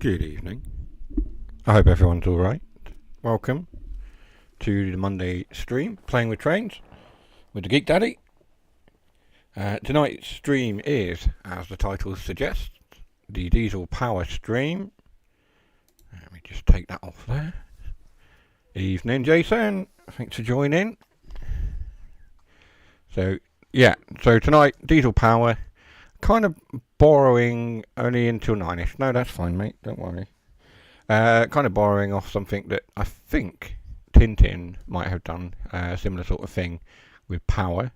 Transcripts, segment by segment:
Good evening. I hope everyone's alright. Welcome to the Monday stream, Playing with Trains, with TheGeekDaddy. Tonight's stream is, as the title suggests, the diesel power stream. Let me just take that off there. Evening, Jason. Thanks for joining. So tonight, diesel power, kind of borrowing only until 9ish. No, that's fine, mate, don't worry. Kind of borrowing off something that I think Tintin might have done, a similar sort of thing with power.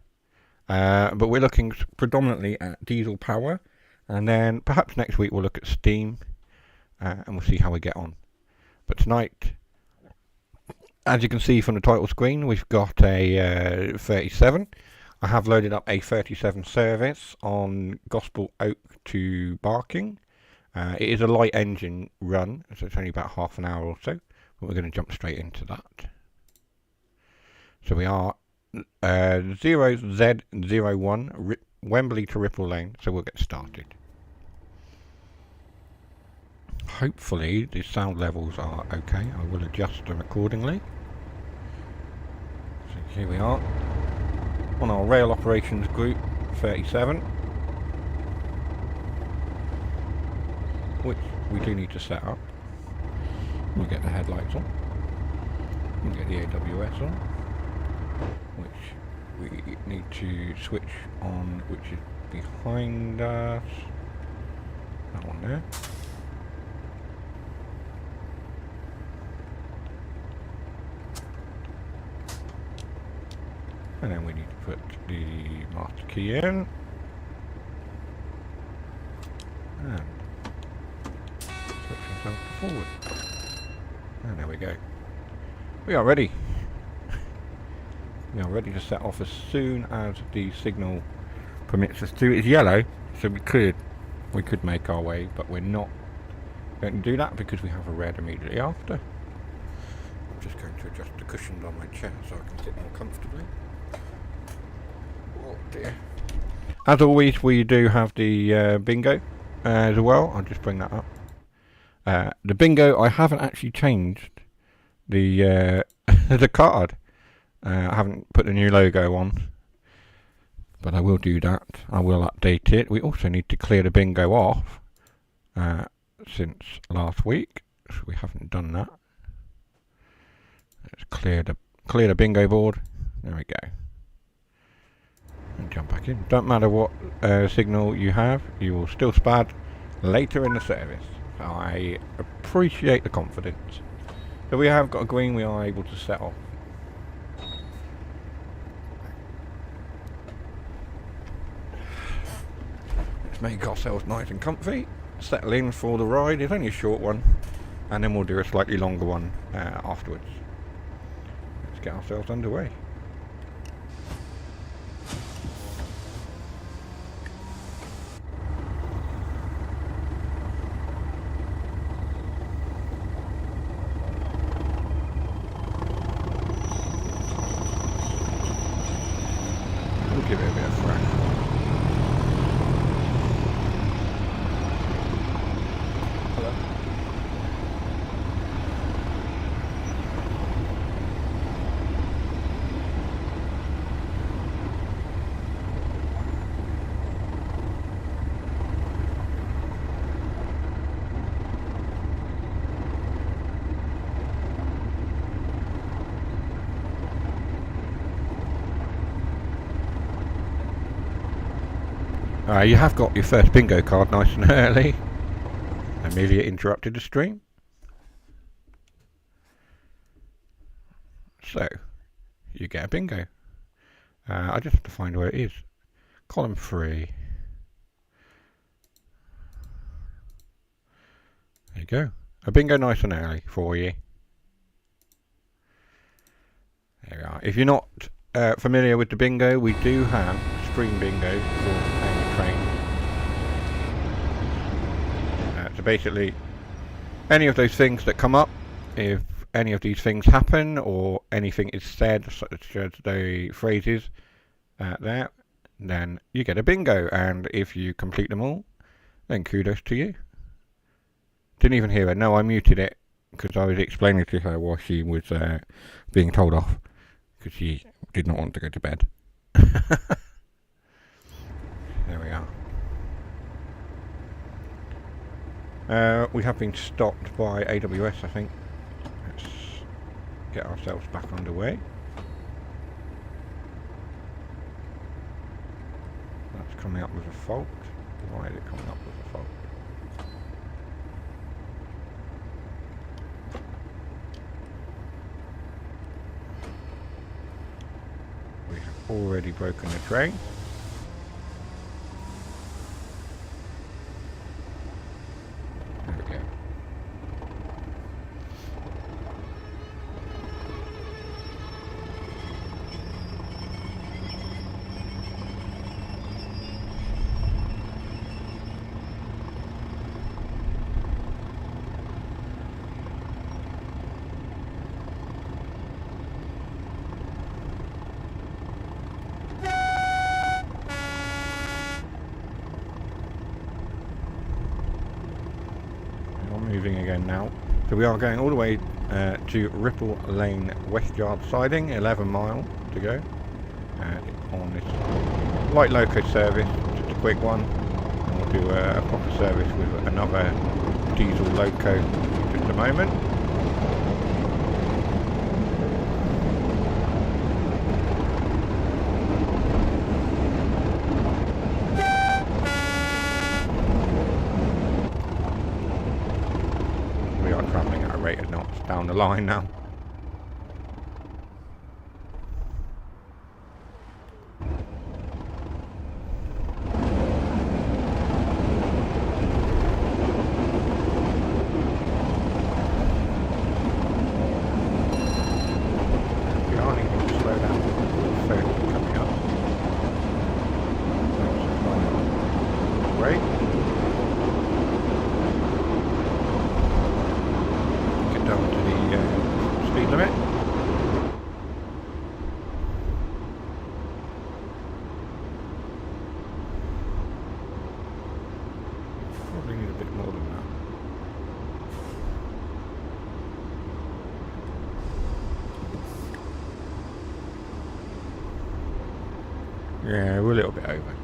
But we're looking predominantly at diesel power, and then perhaps next week we'll look at steam, and we'll see how we get on. But tonight, as you can see from the title screen, we've got a 37. I have loaded up a 37 service on Gospel Oak to Barking. It is a light engine run, so it's only about half an hour or so, but we're going to jump straight into that. So we are 0Z01 Wembley to Ripple Lane, so we'll get started. Hopefully the sound levels are okay. I will adjust them accordingly. So here we are on our rail operations group 37, which we do need to set up. We'll get the headlights on, we'll get the AWS on, which we need to switch on, which is behind us, that one there. And then we need to put the master key in. And switch ourselves to forward. And there we go. We are ready. We are ready to set off as soon as the signal permits us to. It's yellow, so we could make our way, but we're not going to do that because we have a red immediately after. I'm just going to adjust the cushions on my chair so I can sit more comfortably. Oh dear. As always, we do have the bingo as well. I'll just bring that up. The bingo, I haven't actually changed the the card. I haven't put the new logo on, but I will do that. I will update it. We also need to clear the bingo off since last week, so we haven't done that. Let's clear the bingo board. There we go. And jump back in. Don't matter what signal you have, you will still spad later in the service. I appreciate the confidence. So we have got a green, we are able to set off. Let's make ourselves nice and comfy, settle in for the ride. It's only a short one, and then we'll do a slightly longer one afterwards. Let's get ourselves underway. Give it a bit of thrash. Hello. You have got your first bingo card nice and early. Amelia interrupted the stream. So, you get a bingo. I just have to find where it is. Column 3. There you go. A bingo nice and early for you. There we are. If you're not familiar with the bingo, we do have stream bingo for playing the train. So basically, any of those things that come up, if any of these things happen or anything is said, such as the phrases there, then you get a bingo, and if you complete them all, then kudos to you. Didn't even hear her. No, I muted it because I was explaining to her why she was being told off because she did not want to go to bed. There we are. We have been stopped by AWS, I think. Let's get ourselves back underway. That's coming up with a fault. Why is it coming up with a fault? We have already broken the train. There we go. Moving again now. So we are going all the way to Ripple Lane West Yard siding, 11 miles to go on this light loco service, just a quick one, and we'll do a proper service with another diesel loco in just a moment. Down the line now. We are needing to slow down. So coming up. Great. Get down to the speed limit. Probably need a bit more than that. Yeah, we're a little bit over.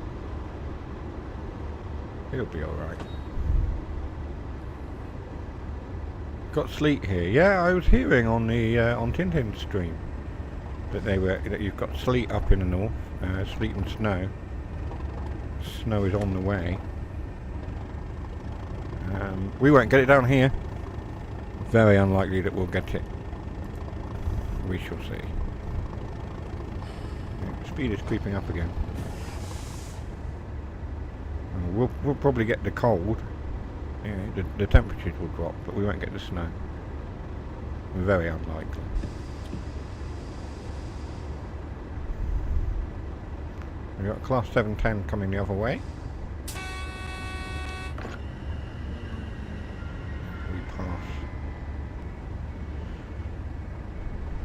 It'll be alright. Got sleet here. Yeah, I was hearing on the on Tintin's stream that you've got sleet up in the north, sleet and snow. Snow is on the way. We won't get it down here. Very unlikely that we'll get it. We shall see. Yeah, speed is creeping up again. We'll probably get the cold. Yeah, the temperatures will drop, but we won't get the snow. Very unlikely. We've got class 710 coming the other way. We pass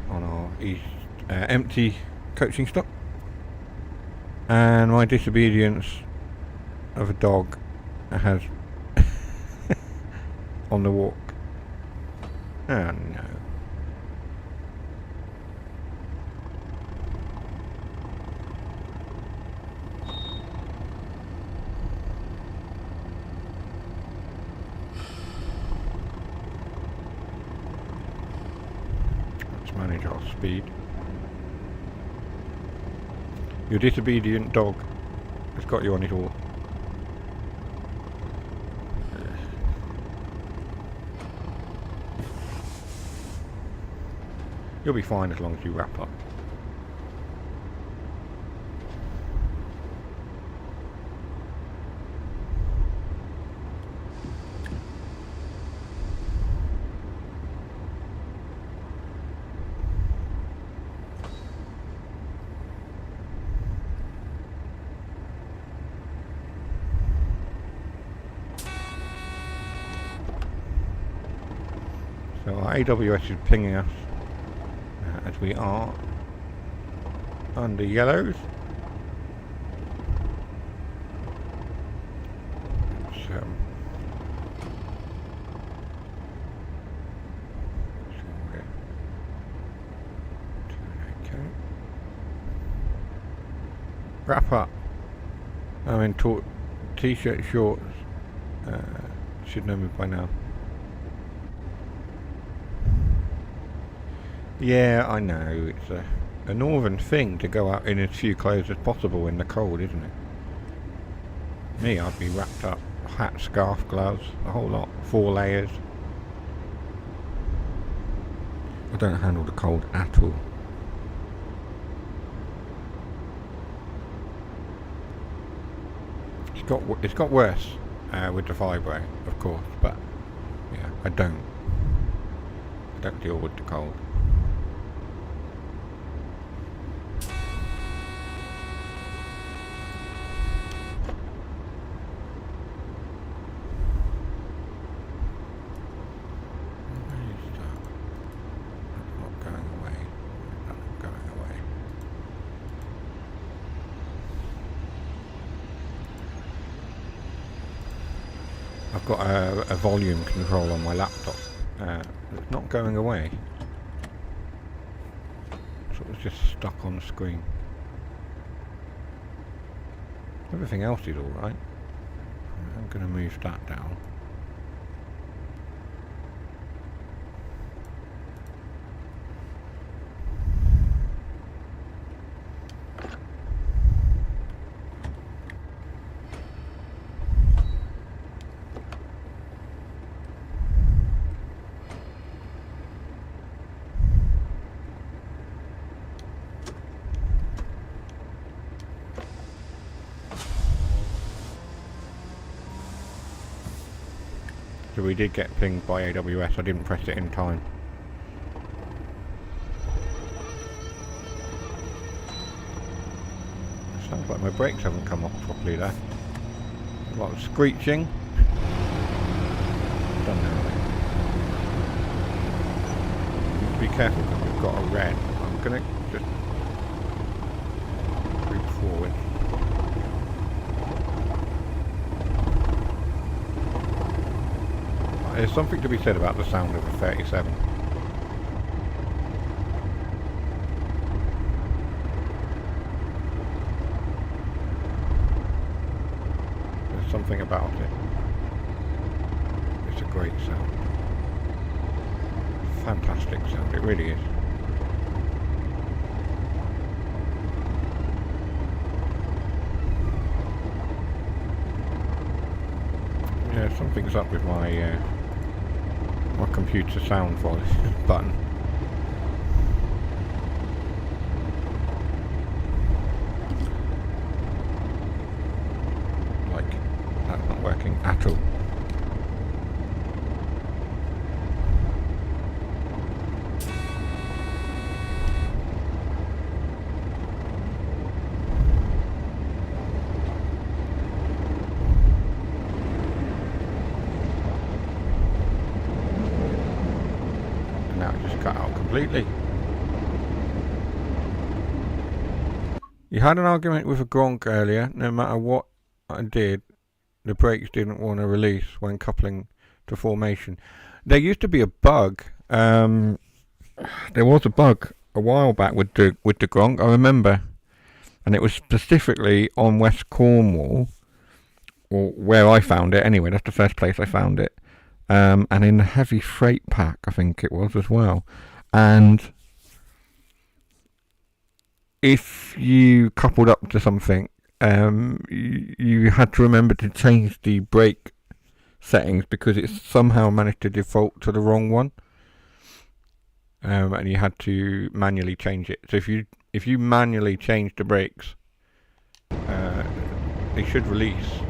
on our east empty coaching stop. And my disobedience of a dog has on the walk. Oh no. Let's manage our speed. Your disobedient dog has got you on his walk. You'll be fine as long as you wrap up. So our AWS is pinging us as we are under yellows. Wrap up. I'm in t-shirt, shorts. Should know me by now. Yeah, I know. It's a northern thing to go out in as few clothes as possible in the cold, isn't it? Me, I'd be wrapped up. Hat, scarf, gloves, a whole lot. 4 layers. I don't handle the cold at all. It's got worse with the vibro, of course, but yeah, I don't deal with the cold. I've got a volume control on my laptop. It's not going away. So it's just stuck on the screen. Everything else is alright. I'm going to move that down. So we did get pinged by AWS, I didn't press it in time. Sounds like my brakes haven't come off properly there. A lot of screeching. Done now. Need to be careful because we've got a red. I'm gonna just move forward. There's something to be said about the sound of a 37. There's something about it. It's a great sound. Fantastic sound, it really is. Yeah, something's up with my computer sound volume button. Like, that's not working at all. Completely. You had an argument with a Gronk earlier. No matter what I did, the brakes didn't want to release when coupling to formation. There used to be a bug. There was a bug a while back with the Gronk, I remember, and it was specifically on West Cornwall, or where I found it. Anyway, that's the first place I found it, and in the heavy freight pack, I think it was as well. And if you coupled up to something, you had to remember to change the brake settings because it somehow managed to default to the wrong one, and you had to manually change it. So if you manually change the brakes, they should release.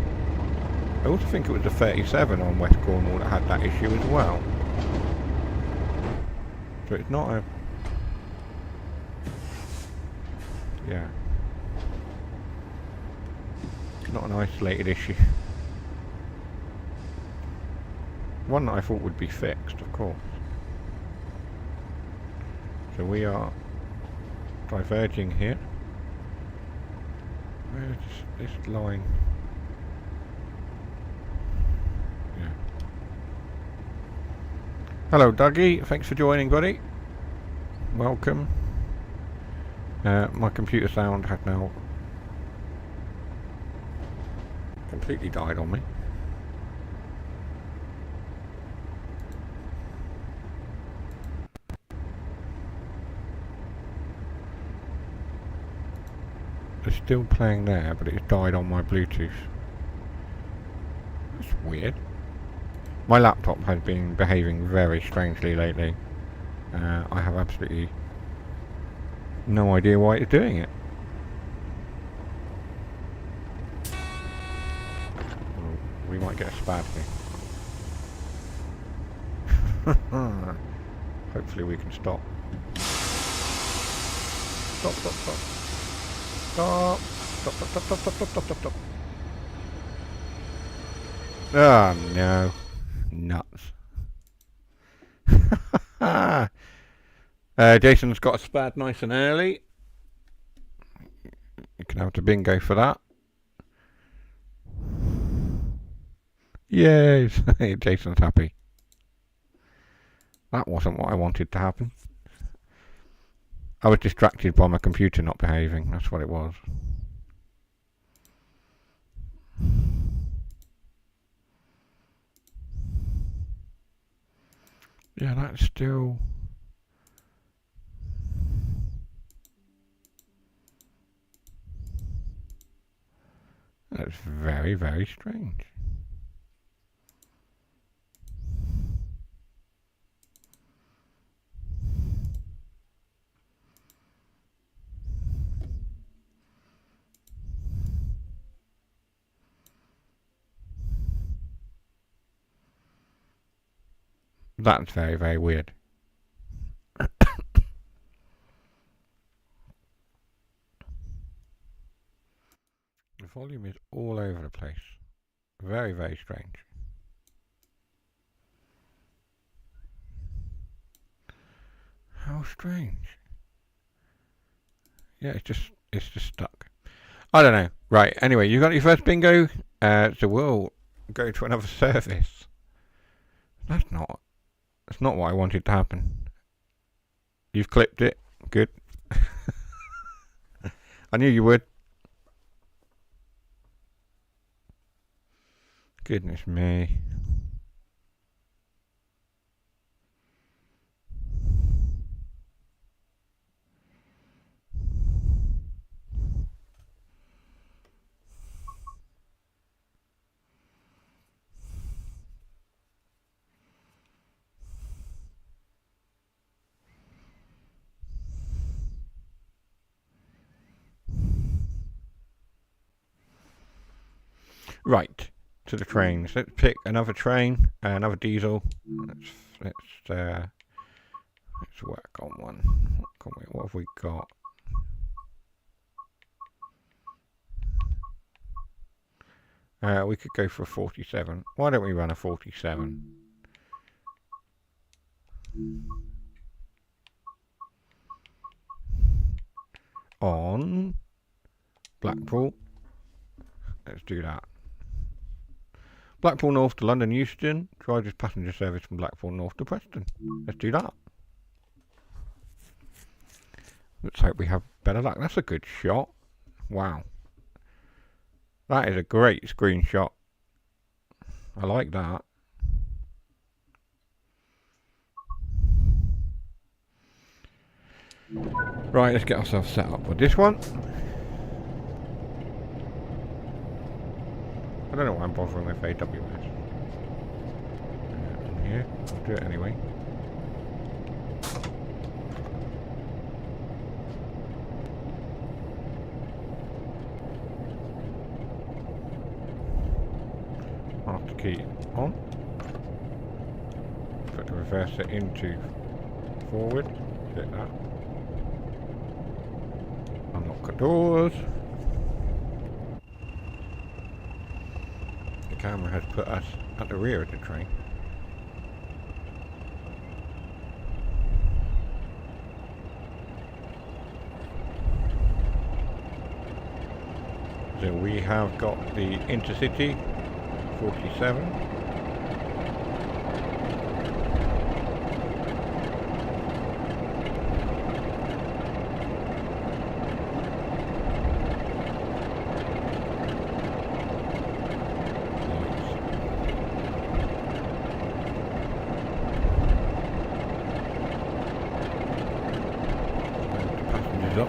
I also think it was the 37 on West Cornwall that had that issue as well. So it's not a... yeah. It's not an isolated issue. One that I thought would be fixed, of course. So we are diverging here. Where is this line? Yeah. Hello Dougie, thanks for joining buddy. Welcome. My computer sound had now Completely died on me. It's still playing there, but it's died on my Bluetooth. That's weird. My laptop has been behaving very strangely lately. I have absolutely no idea why it's doing it. Well, we might get a spad here. Hopefully we can stop. Stop, stop, stop. Stop. Stop, stop, stop, stop, stop, stop, stop, stop. Oh no. Nuts. Jason's got a spad nice and early. You can have the bingo for that. Yay! Jason's happy. That wasn't what I wanted to happen. I was distracted by my computer not behaving. That's what it was. Yeah, that's still... That's very, very strange. That's very, very weird. The volume is all over the place. Very, very strange. How strange. Yeah, it's just stuck. I don't know. Right, anyway, you got your first bingo? So we'll go to another service. That's not what I wanted to happen. You've clipped it. Good. I knew you would. Goodness me. Right, to the trains. Let's pick another train, another diesel. Let's work on one. What have we got? We could go for a 47. Why don't we run a 47? On Blackpool. Let's do that. Blackpool North to London Euston. Drives passenger service from Blackpool North to Preston. Let's do that. Let's hope we have better luck. That's a good shot. Wow. That is a great screenshot. I like that. Right, let's get ourselves set up with this one. I don't know why I'm bothering with AWS. Here, I'll do it anyway. Master key on. Put the reverser into forward. Hit that. Unlock the doors. The camera has put us at the rear of the train. So we have got the Intercity 47.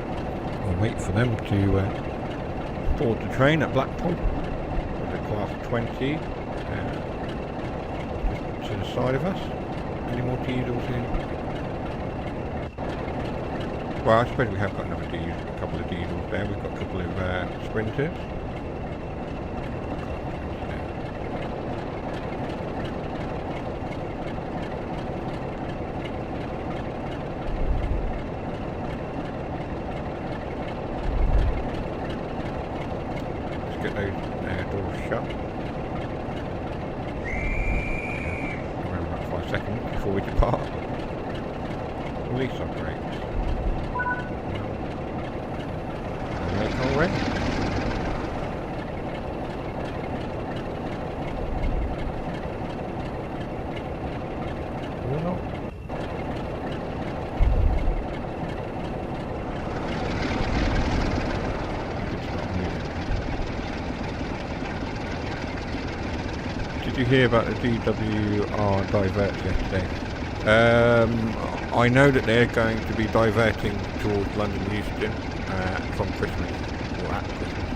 well, we'll wait for them to board the train at Blackpool with the class 20 just to the side of us. Any more diesels in? Well, I suppose we have got another diesel, a couple of diesels there. We've got a couple of sprinters. Let's get those doors shut. Around about 5 seconds before we depart. Release upgrades. Already. Well, did you hear about the DWR diverts yesterday? I know that they're going to be diverting towards London Euston from Christmas, or at Christmas,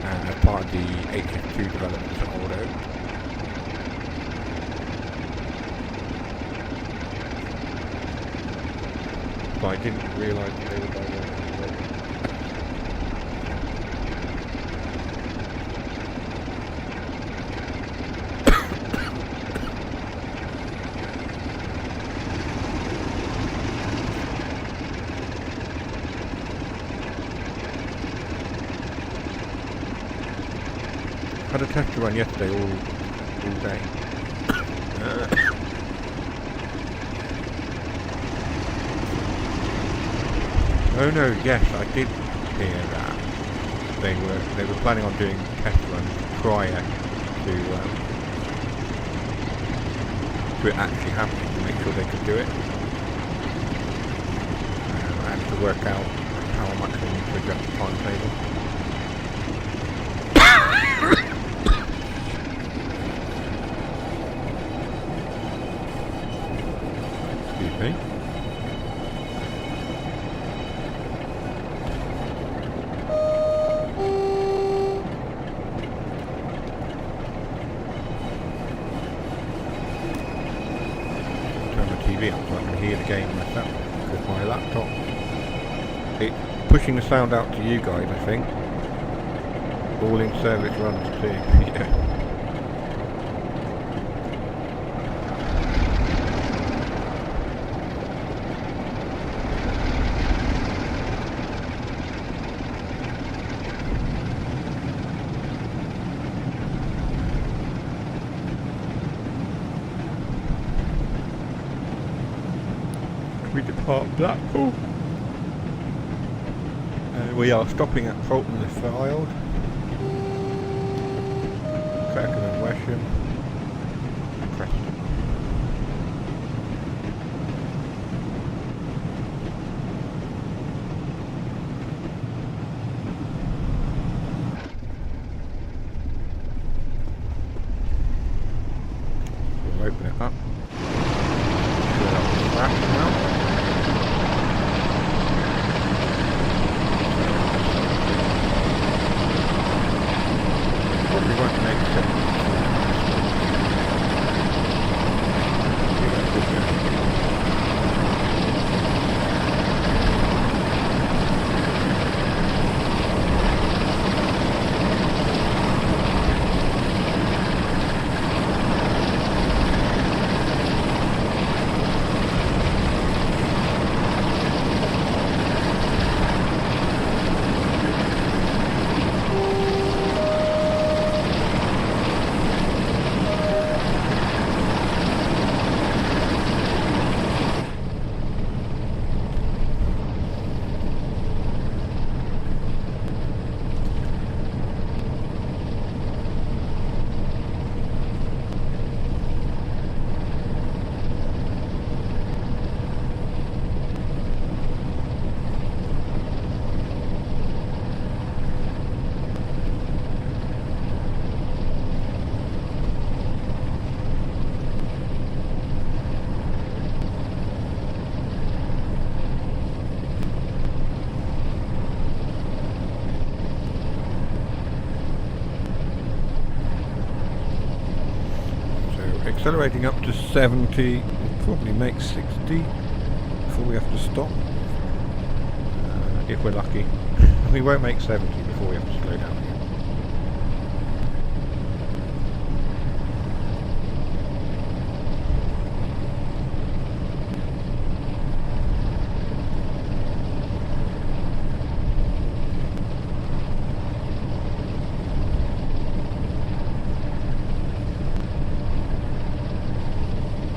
as part of the HS2 developments at Old Oak. But I didn't realise that they were diverting. Had a test run yesterday all day. Oh no, yes, I did hear that. They were planning on doing test runs prior to it actually happening to make sure they could do it. And to work out how much they need to adjust the timetable. Excuse me. Turn the TV up so I can hear the game myself with my laptop. It's pushing the sound out to you guys, I think. All in service runs too. Yeah. We depart Blackpool. We are stopping at Fulton le Field, Clackham and Wesham, and Preston. We'll open it up. Thrash now. Probably won't make sense. accelerating up to 70. We'll probably make 60 before we have to stop. If we're lucky. We won't make 70 before we have to slow down again.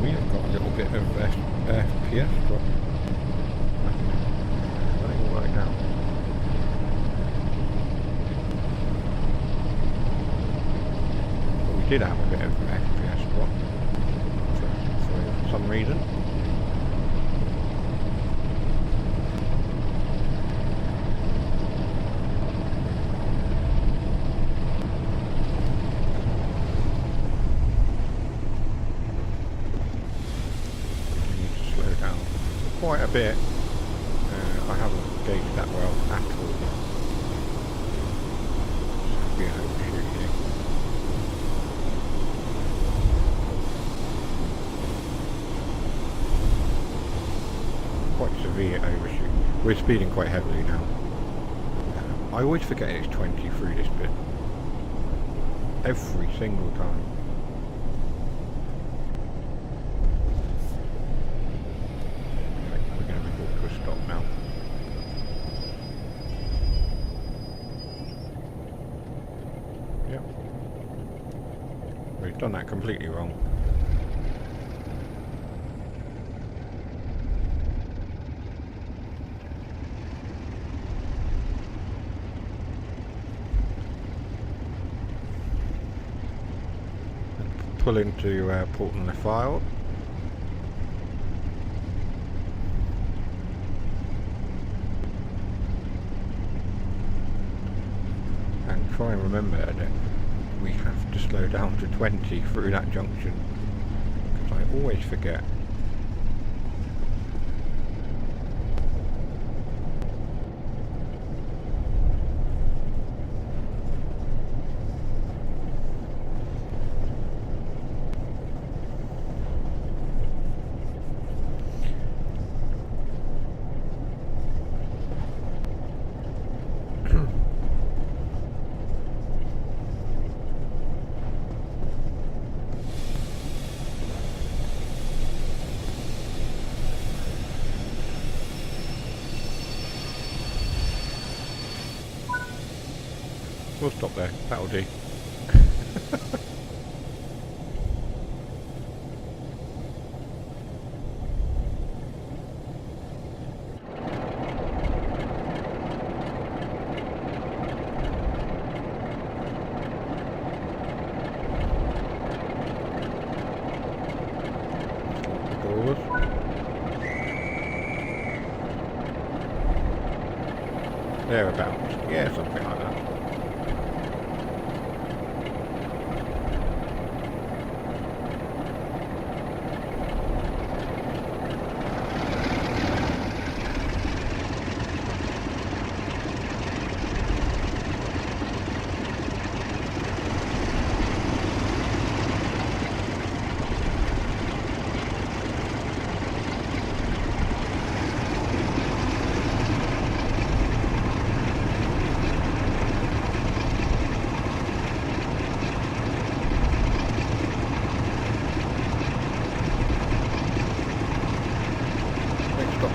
We have got a little bit of FPS drop. Running right now. But we did have a bit of FPS drop for some reason. Quite a bit. I haven't gauged that well at all. Be an overshoot here. Quite severe overshoot. We're speeding quite heavily now. I always forget it's 20 through this bit. Every single time. Stop now. Yep. We've done that completely wrong. Pull into port and left file. Try and remember that we have to slow down to 20 through that junction, because I always forget. We'll stop there, that'll do. Thereabouts, yeah, something like that.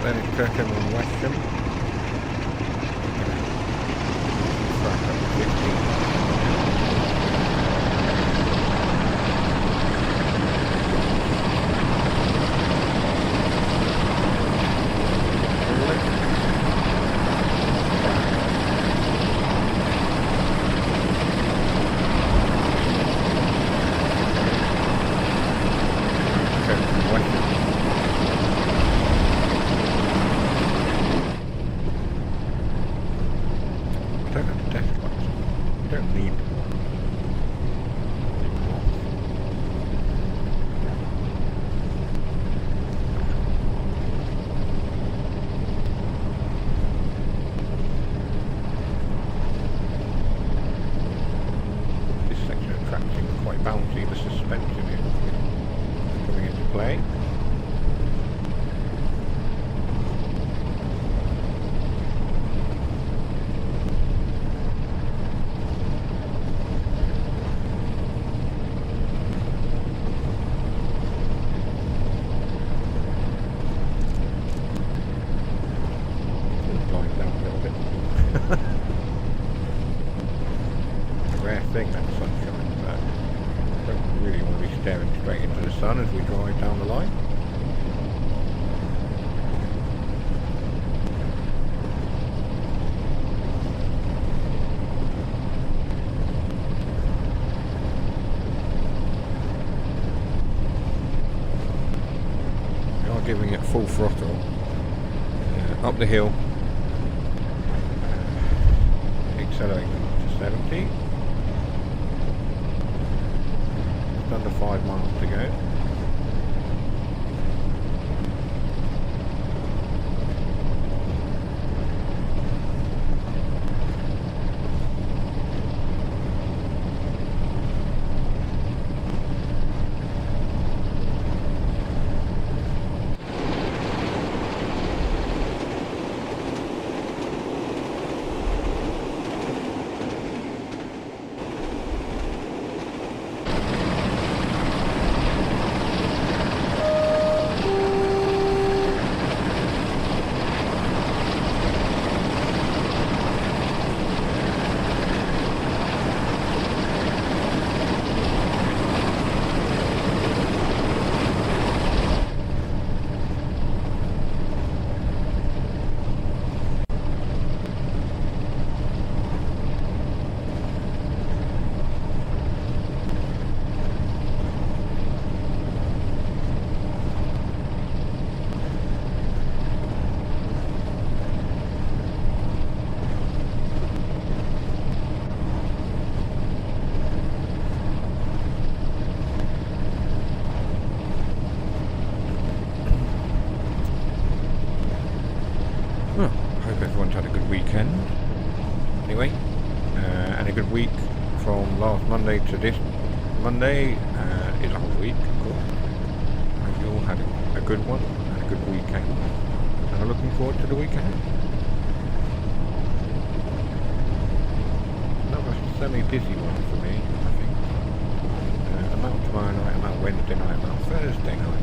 Then it's Kirkham and Westham. Thrash up to 15. Bouncy, the suspension is. thing, that sunshine, but I don't really want to be staring straight into the sun as we drive down the line. We are giving it full throttle. Up the hill. Accelerating to 70. Just under 5 miles to go. Well, hope everyone's had a good weekend. Anyway, and a good week from last Monday to this Monday is a whole week, of course. Hope you all had a good one and a good weekend. And I'm looking forward to the weekend. Another semi-busy one for me, I think. I'm out tomorrow night, I'm out Wednesday night, I'm out Thursday night.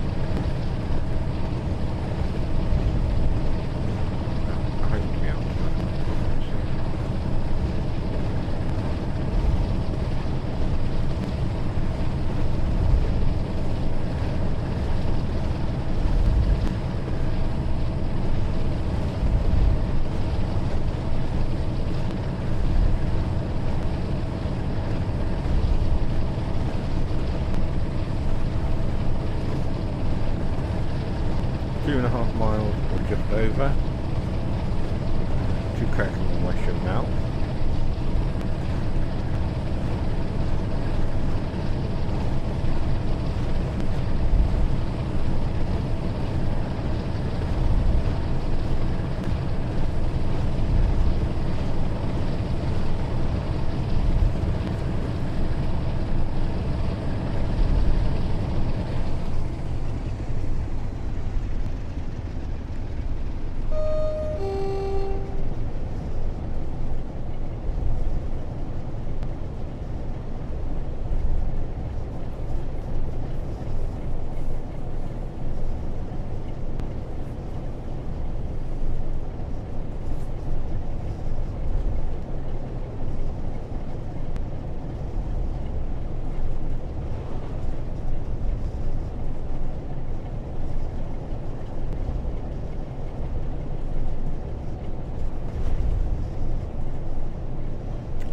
Miles or just over. 2 cracking on my show now.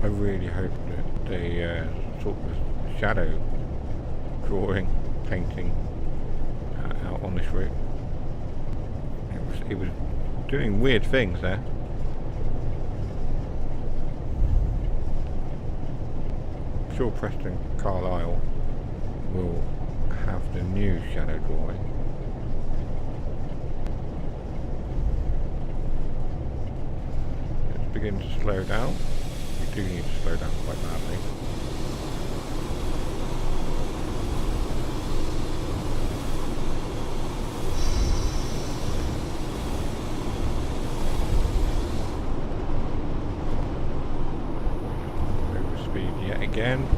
I really hope that the sort of shadow drawing, painting out on this route. It was doing weird things there. I'm sure Preston Carlisle will have the new shadow drawing. Let's begin to slow down. We do need to slow down quite badly. Over speed yet again.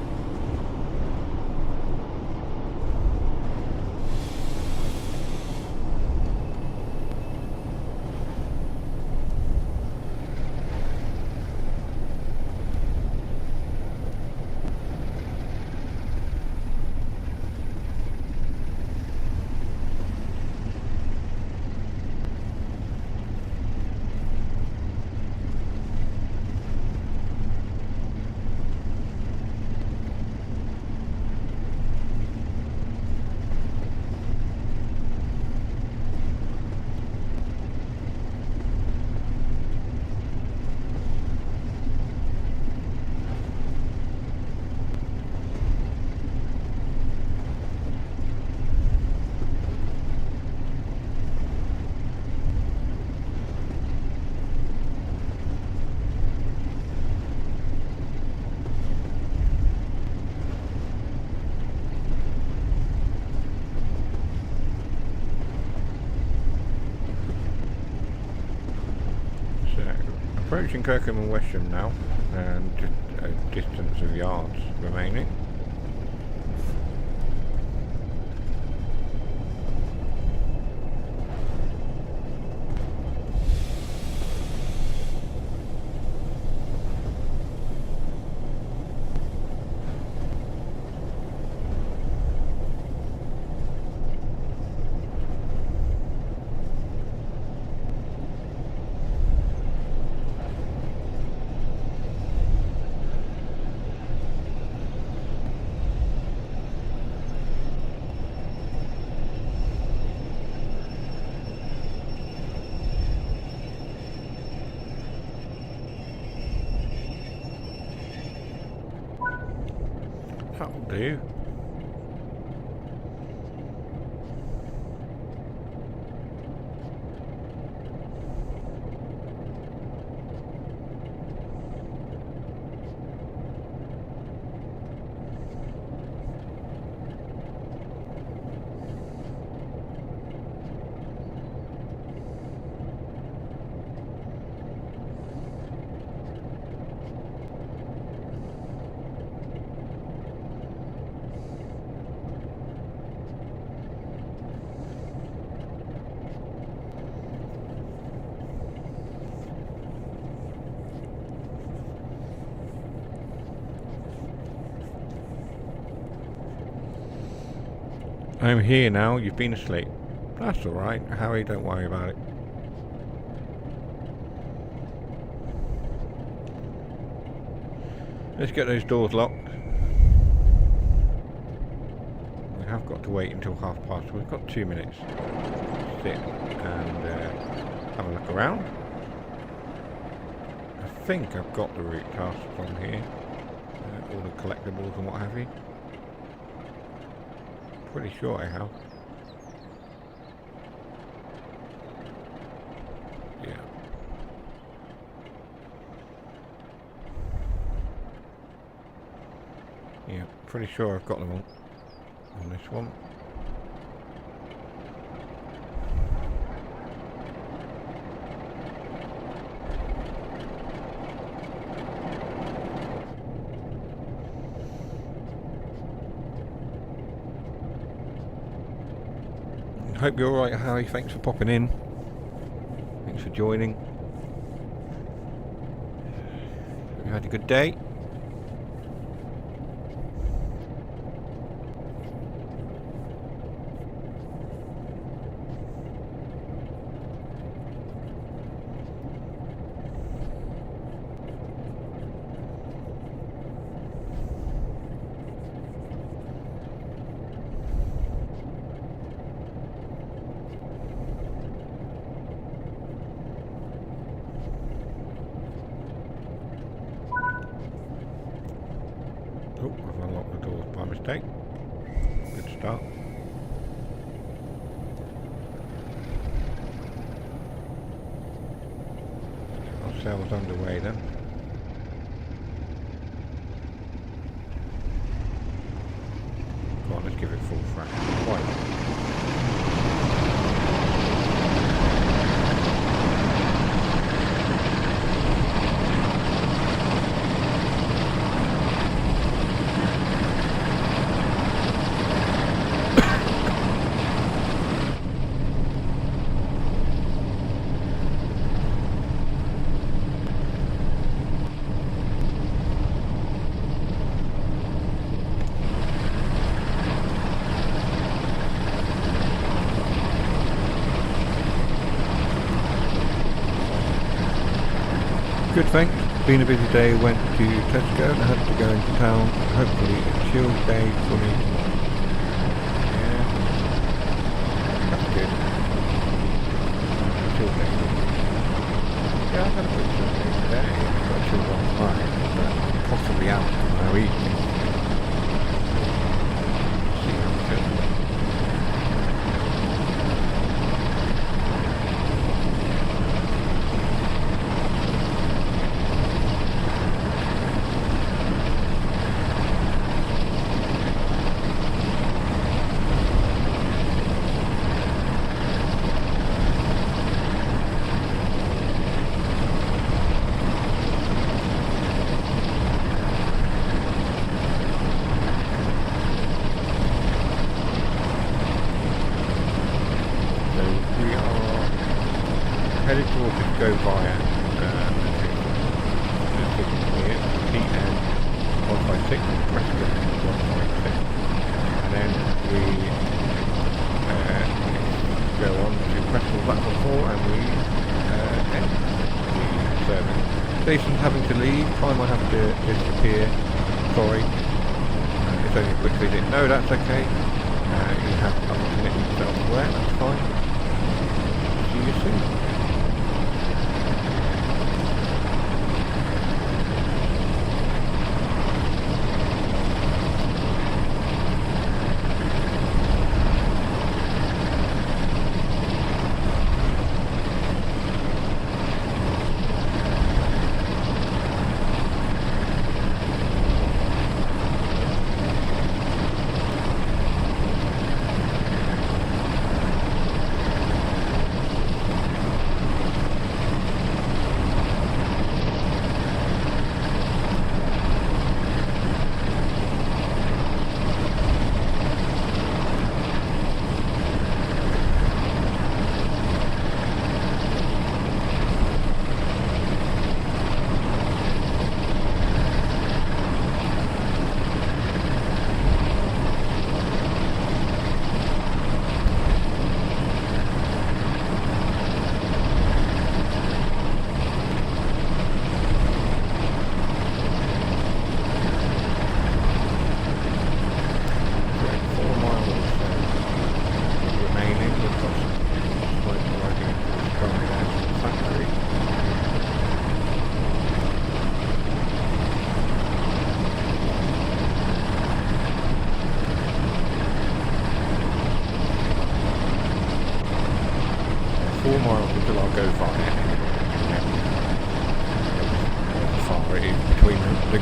Approaching Kirkham and Wesham now, and just a distance of yards remaining. That'll do. I'm here now, you've been asleep. That's alright, Harry, don't worry about it. Let's get those doors locked. We have got to wait until past. We've got 2 minutes to sit and have a look around. I think I've got the route tasks on here. All the collectibles and what have you. Pretty sure I have. Yeah. Yeah, pretty sure I've got them all on this one. Hope you're alright, Harry. Thanks for popping in. Thanks for joining. Have you had a good day? Oh, I've unlocked the doors by mistake. Good start. Ourselves underway then. Go on, let's give it full thrash. Why not? Good, thanks. Been a busy day, went to Tesco and had to go into town. Hopefully a chill day for me tomorrow. Yeah, that's good. Chill day. Yeah, I've had a good chill day today. I've got a chill last night, but possibly out tomorrow evening. See how it goes. Jason's having to leave. Time I have to disappear. Sorry. It's only a quick visit. No, that's okay. You have other commitments elsewhere. That's fine. See you soon.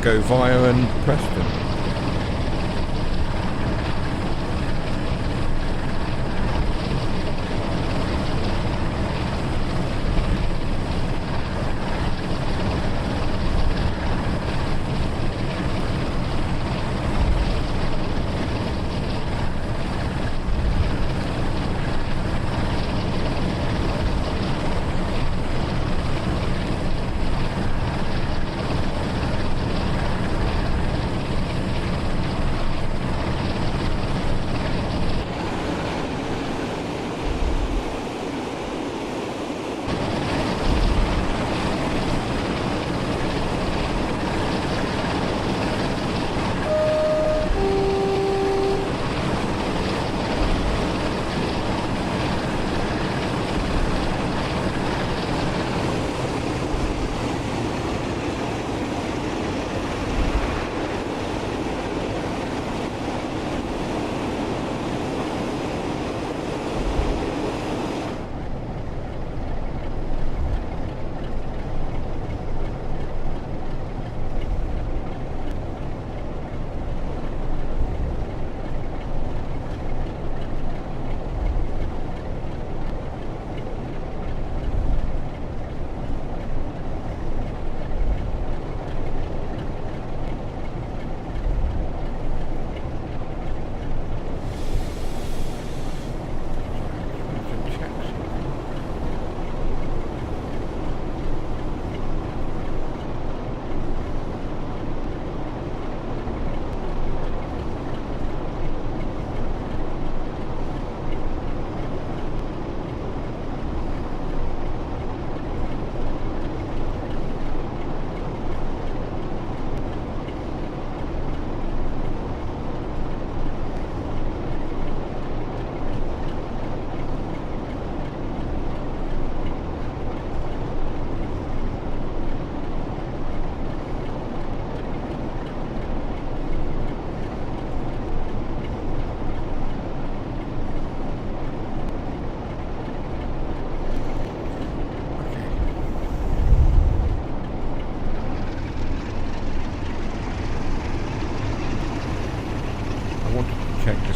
Go via and Preston.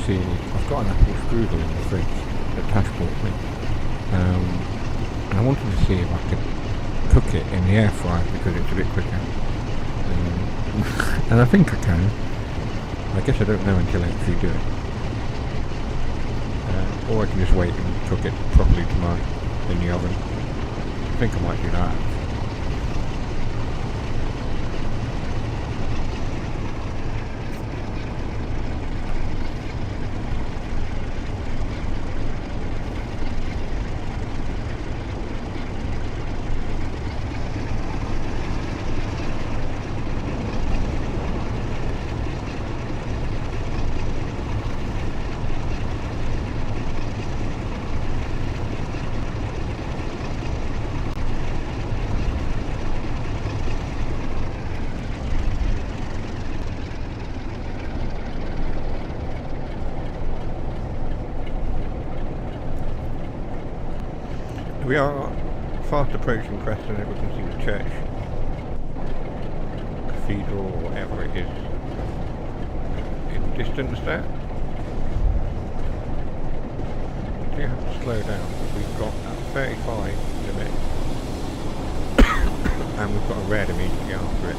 See, I've got an apple strudel in the fridge that Tash bought me, and I wanted to see if I could cook it in the air fryer because it's a bit quicker, and I think I can. I guess I don't know until I actually do it, or I can just wait and cook it properly tomorrow in the oven. I think I might do that. we are fast approaching Preston. If we can see the church, cathedral, or whatever it is in the distance there. We do have to slow down because we've got that 35 limit and we've got a red immediately after it.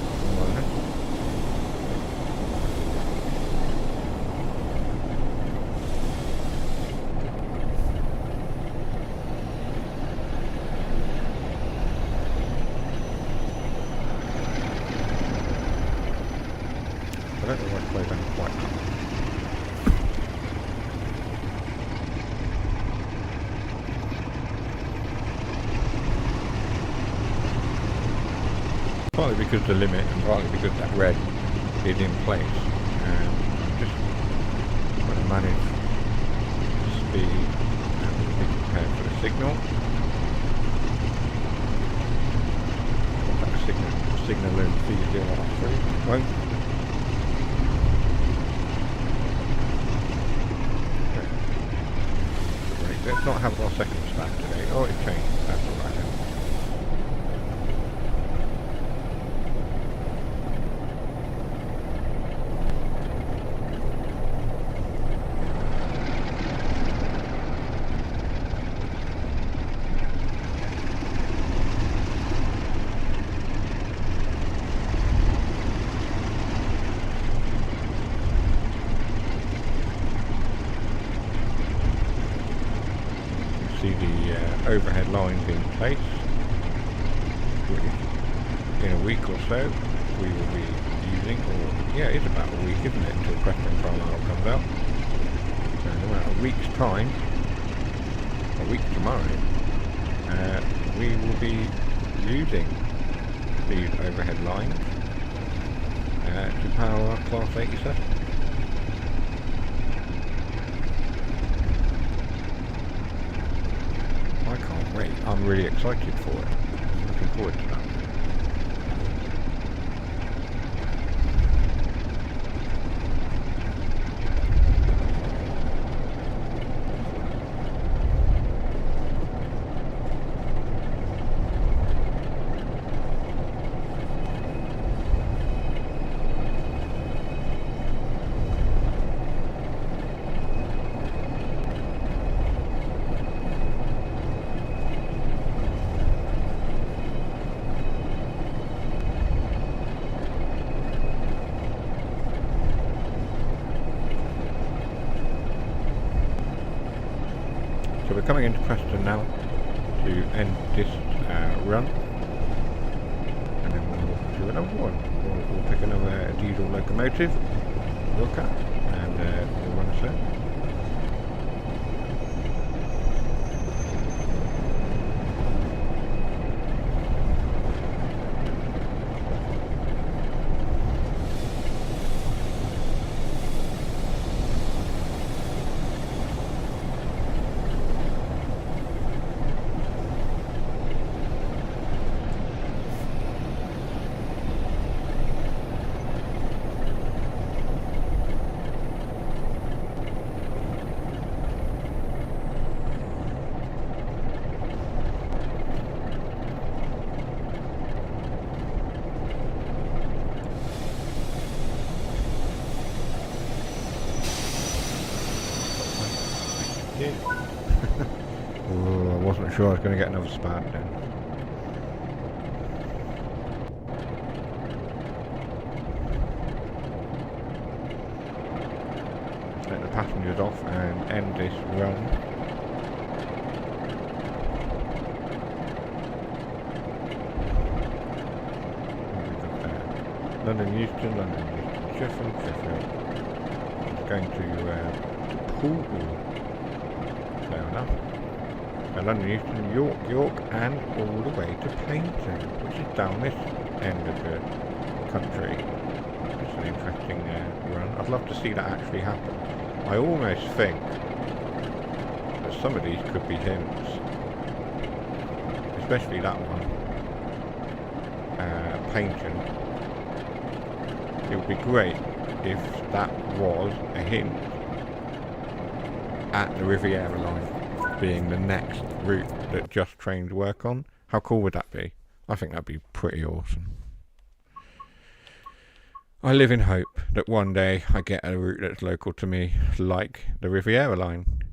I don't know why I slow down quite that much. Partly because of the limit and partly because that red is in place. Just trying to manage the speed and be prepared for the signal. That signal in TheGeekDaddy won't. Let's not have our second span today. Oh, it changed. That's alright then. The overhead lines in place, which in a week or so we will be using, or yeah, it's about a week, isn't it, until Preston Carlisle comes out. So in about a week's time, a week tomorrow, we will be using these overhead lines to power Class 87. I can't wait. I'm really excited for it. Looking forward to that. So we're coming into Preston now to end this run, and then we'll do another one. We'll pick another diesel locomotive, look at, and we'll run a set. Oh, I wasn't sure I was going to get another span then. Let the passengers off and end this run. London Euston, Sheffield. It's going to Poole. Fair enough. London Euston, York, and all the way to Paignton, which is down this end of the country. It's an interesting run. I'd love to see that actually happen. I almost think that some of these could be hints, especially that one, Paignton. It would be great if that was a hint at the Riviera line being the next route that just trains work on. How cool would that be? I think that'd be pretty awesome. I live in hope that one day I get a route that's local to me, like the Riviera line.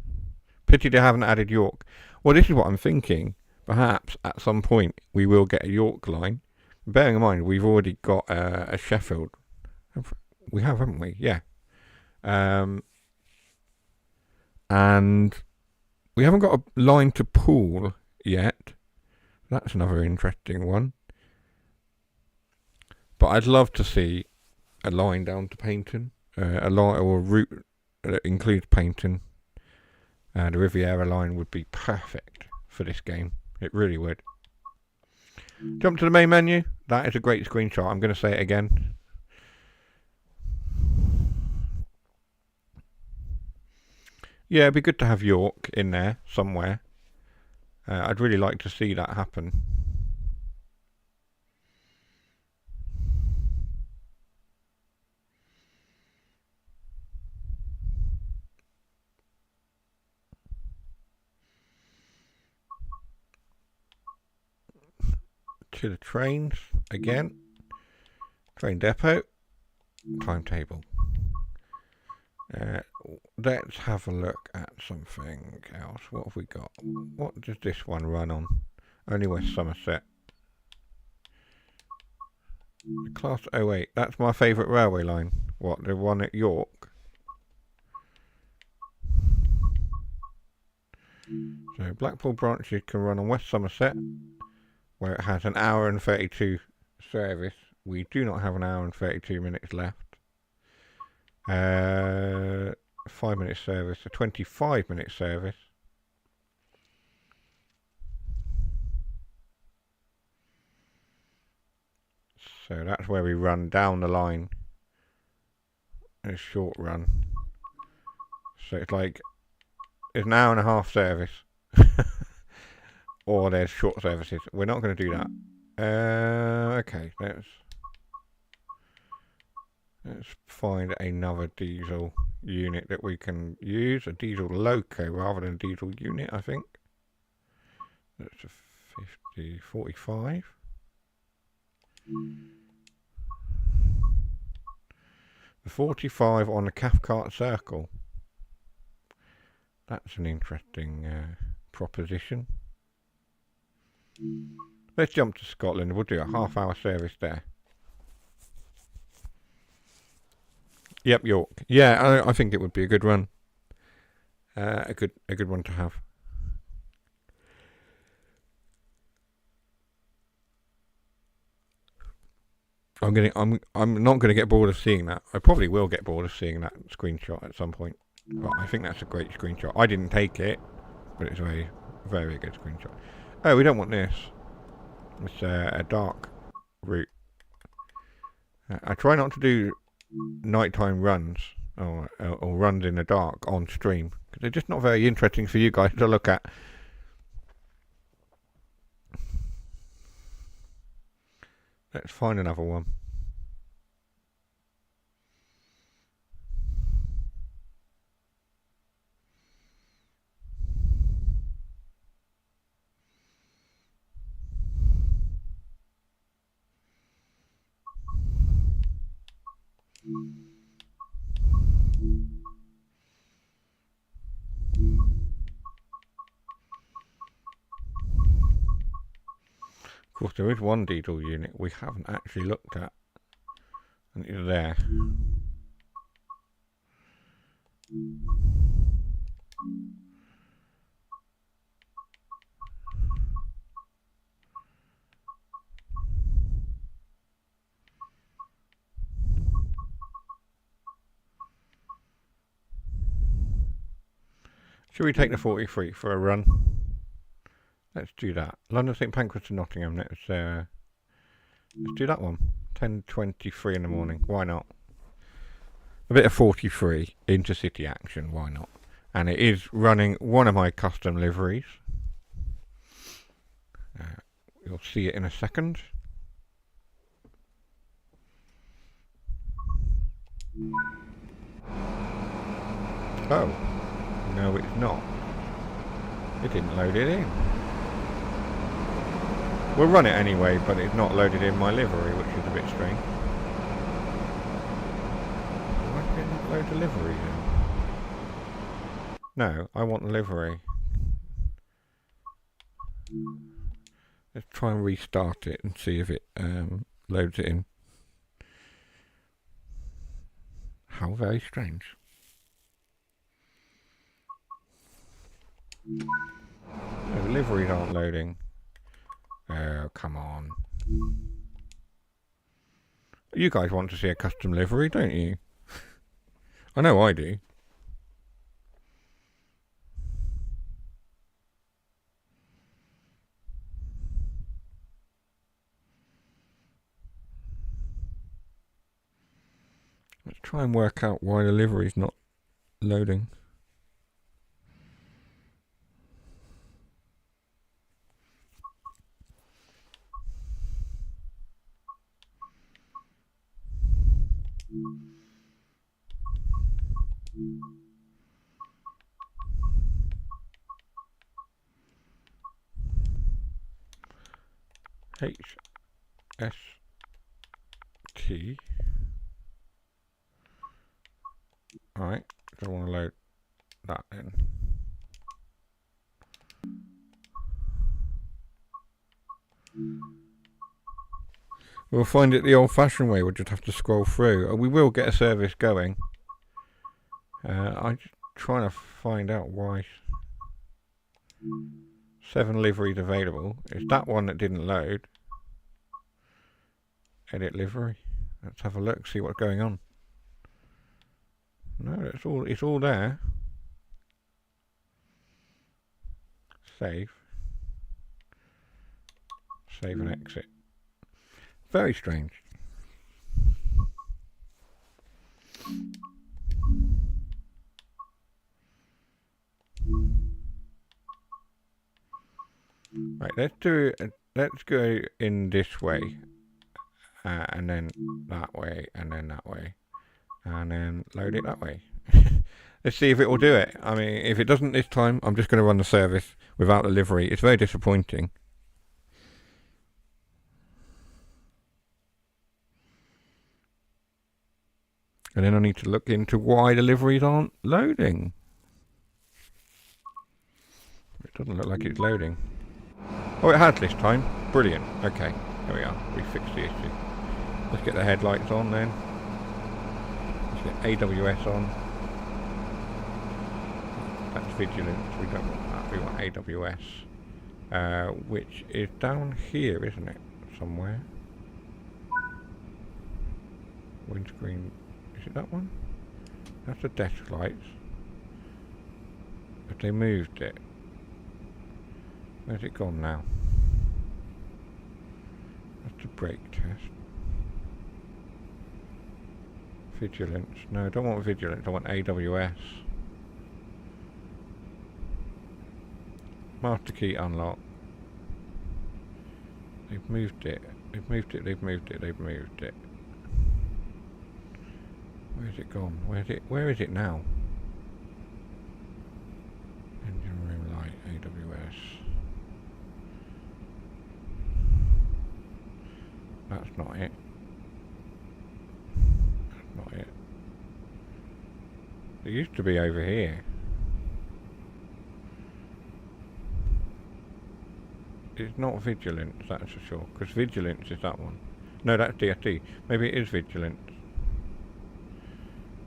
Pity they haven't added York. Well, this is what I'm thinking. Perhaps at some point we will get a York line. Bearing in mind we've already got a Sheffield. We have, haven't we? Yeah. And we haven't got a line to Poole yet. That's another interesting one. But I'd love to see a line down to Paignton, a line or a route that includes Paignton. The Riviera line would be perfect for this game. It really would. Jump to the main menu. That is a great screenshot. I'm going to say it again. Yeah, it'd be good to have York in there somewhere. I'd really like to see that happen. To the trains again. Train depot. Timetable. Let's have a look at something else. What have we got? What does this one run on? Only West Somerset. The Class 08. That's my favourite railway line. What, the one at York? So Blackpool branches can run on West Somerset, where it has an hour and 32 service. We do not have an hour and 32 minutes left. 5-minute service, a 25-minute service. So that's where we run down the line. A short run. So it's like it's an hour and a half service. Or there's short services. We're not going to do that. Okay, let's find another diesel unit that we can use. A diesel loco rather than a diesel unit, I think. That's a 45. The 45 on the Cathcart Circle. That's an interesting proposition. Let's jump to Scotland. We'll do a half-hour service there. Yep, York. Yeah, I think it would be a good run. A good one to have. I'm not gonna get bored of seeing that. I probably will get bored of seeing that screenshot at some point. But I think that's a great screenshot. I didn't take it, but it's a very, very good screenshot. Oh, we don't want this. It's a dark route. I try not to do nighttime runs or runs in the dark on stream because they're just not very interesting for you guys to look at. Let's find another one. Of course, there is one diesel unit we haven't actually looked at, and it's there. Should we take the 43 for a run? Let's do that. London St Pancras to Nottingham. Let's do that one. 10:23 in the morning. Why not? A bit of 43 intercity action. Why not? And it is running one of my custom liveries. You'll see it in a second. Oh, no, it's not. It didn't load it in. We'll run it anyway, but it's not loaded in my livery, which is a bit strange. Why did it not load the livery in? No, I want the livery. Let's try and restart it and see if it loads it in. How very strange. No, the liveries aren't loading. Oh, come on. You guys want to see a custom livery, don't you? I know I do. Let's try and work out why the livery's not loading. HST. Alright, don't want to load that in. We'll find it the old-fashioned way. We'll just have to scroll through. We will get a service going. I'm just trying to find out why 7 liveries available. It's that one that didn't load. Edit livery. Let's have a look, see what's going on. No, it's all there. Save. Save and exit. Very strange. Right, let's go in this way, and then that way, and then that way, and then load it that way. Let's see if it will do it. I mean, if it doesn't this time, I'm just going to run the service without the livery. It's very disappointing. And then I need to look into why the liveries aren't loading. It doesn't look like it's loading. Oh, it has this time. Brilliant. Okay, there we are. We fixed the issue. Let's get the headlights on then. Let's get AWS on. That's vigilance. We don't want that. We want AWS. Which is down here, isn't it? Somewhere. Windscreen. Is it that one? That's the desk lights. But they moved it. Where's it gone now? That's the brake test. Vigilance. No, I don't want vigilance. I want AWS. Master key unlock. They've moved it. They've moved it. They've moved it. They've moved it. Where's it gone? Where is it now? Engine room light, AWS. That's not it. That's not it. It used to be over here. It's not vigilance, that's for sure. Because vigilance is that one. No, that's DST. Maybe it is vigilance.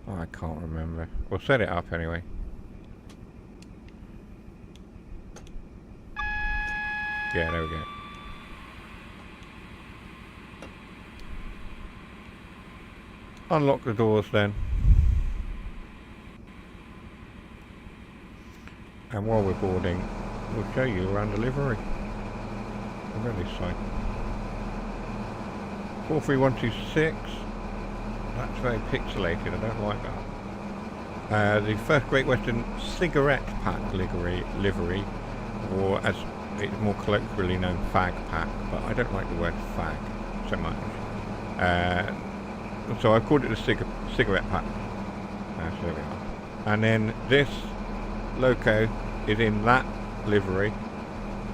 Oh, I can't remember. We'll set it up anyway. Yeah, there we go. Unlock the doors then. And while we're boarding, we'll show you around the livery. Over this side. 43126. That's very pixelated, I don't like that. The first Great Western cigarette pack livery, or as it's more colloquially known, fag pack, but I don't like the word fag so much. So I called it a cigarette pack. So there we are. And then this loco is in that livery,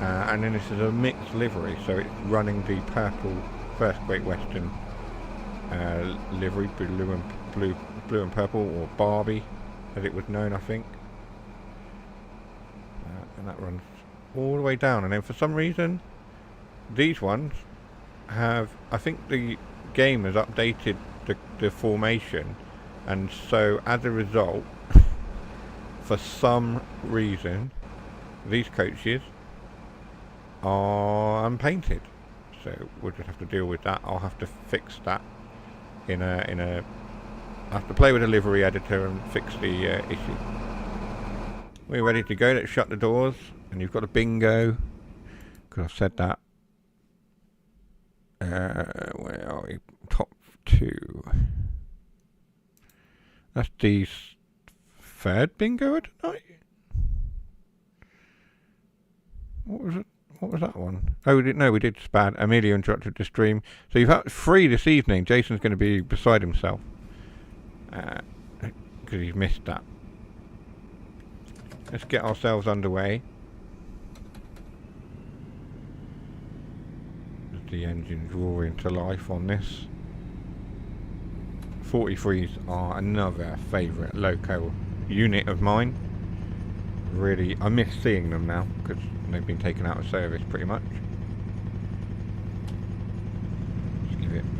And then this is a mixed livery, so it's running the purple First Great Western livery, blue and purple, or Barbie, as it was known, I think. And that runs all the way down, and then for some reason these ones have, I think the game has updated the formation, and so as a result for some reason these coaches are unpainted, so we'll just have to deal with that. I'll have to fix that in a I have to play with the livery editor and fix the issue. We're ready to go. Let's shut the doors, and you've got a bingo because I've said that. Where are we? Top 2. That's the third bingo of the night. What was it? What was that one? Oh, we did Spad. Amelia interrupted the stream. So you've had 3 this evening. Jason's going to be beside himself because he's missed that. Let's get ourselves underway. The engine's roaring to life on this. 43s are another favourite loco unit of mine. Really, I miss seeing them now because they've been taken out of service pretty much.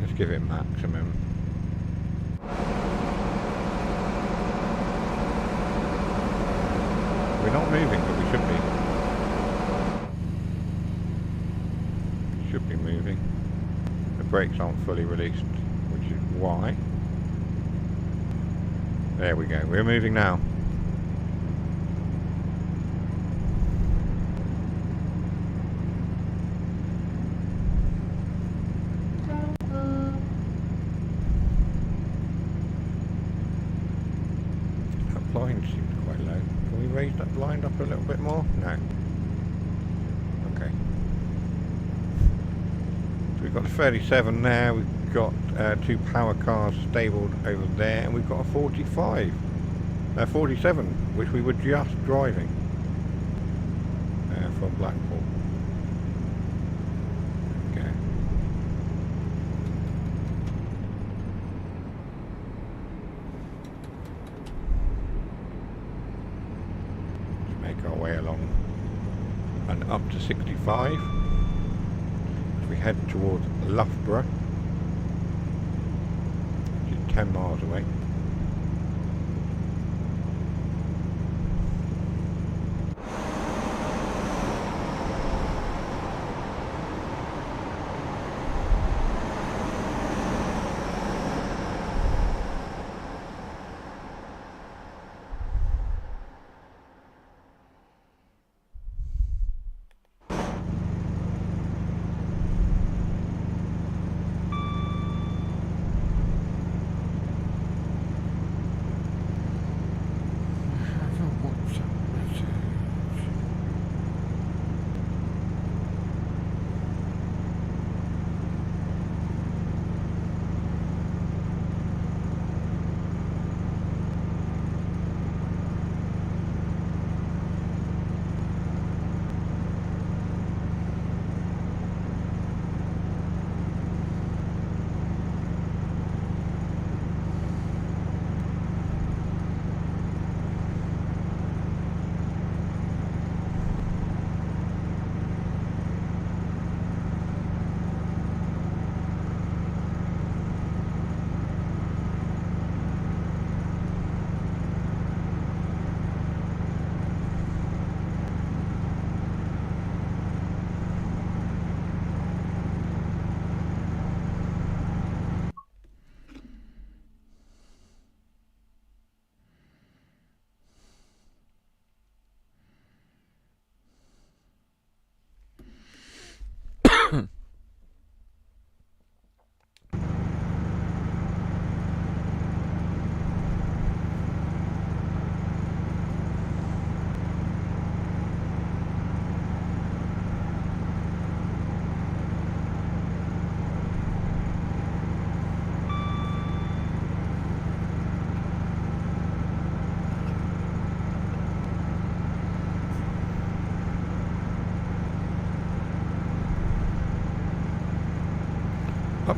Let's give it maximum. We're not moving, but we should be. Should be moving. The brakes aren't fully released, which is why. There we go. We're moving now. That blind seems quite low. Can we raise that blind up a little bit more? No. Okay. So we've got a 37 there. We've got 2 power cars stabled over there, and we've got a 47, which we were just driving from Blackpool. Okay. Let's make our way along and up to 65 as we head towards Loughborough. 10 miles away.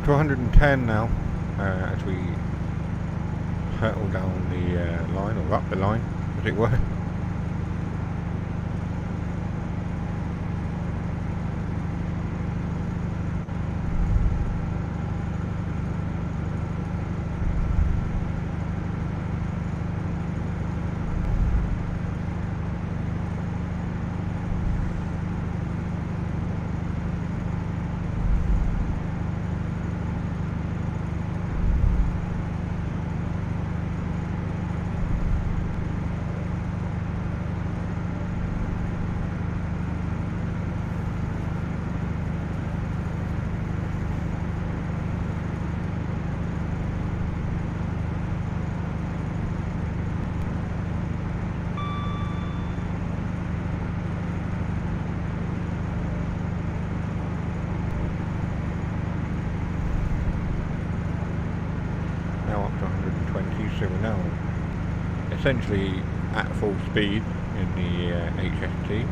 to 110 now, as we hurtle down the line, or up the line, as it were. Now up to 120, so we're now essentially at full speed in the HST.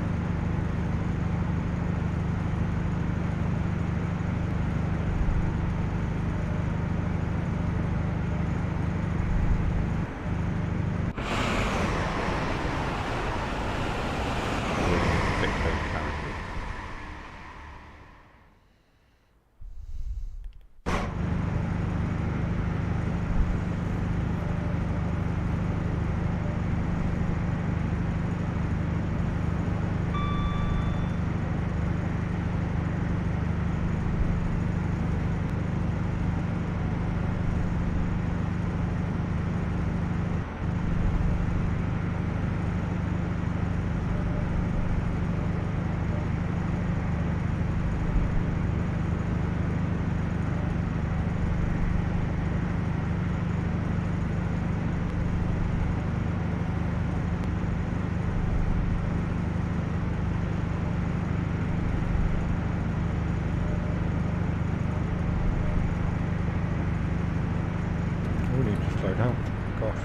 Slow down, gosh.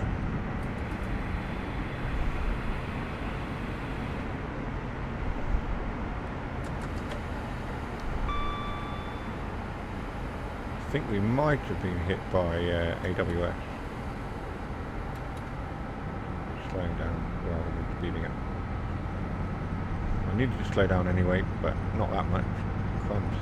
I think we might have been hit by AWS. Slowing down rather than speeding up. I needed to slow down anyway, but not that much. Crumbs.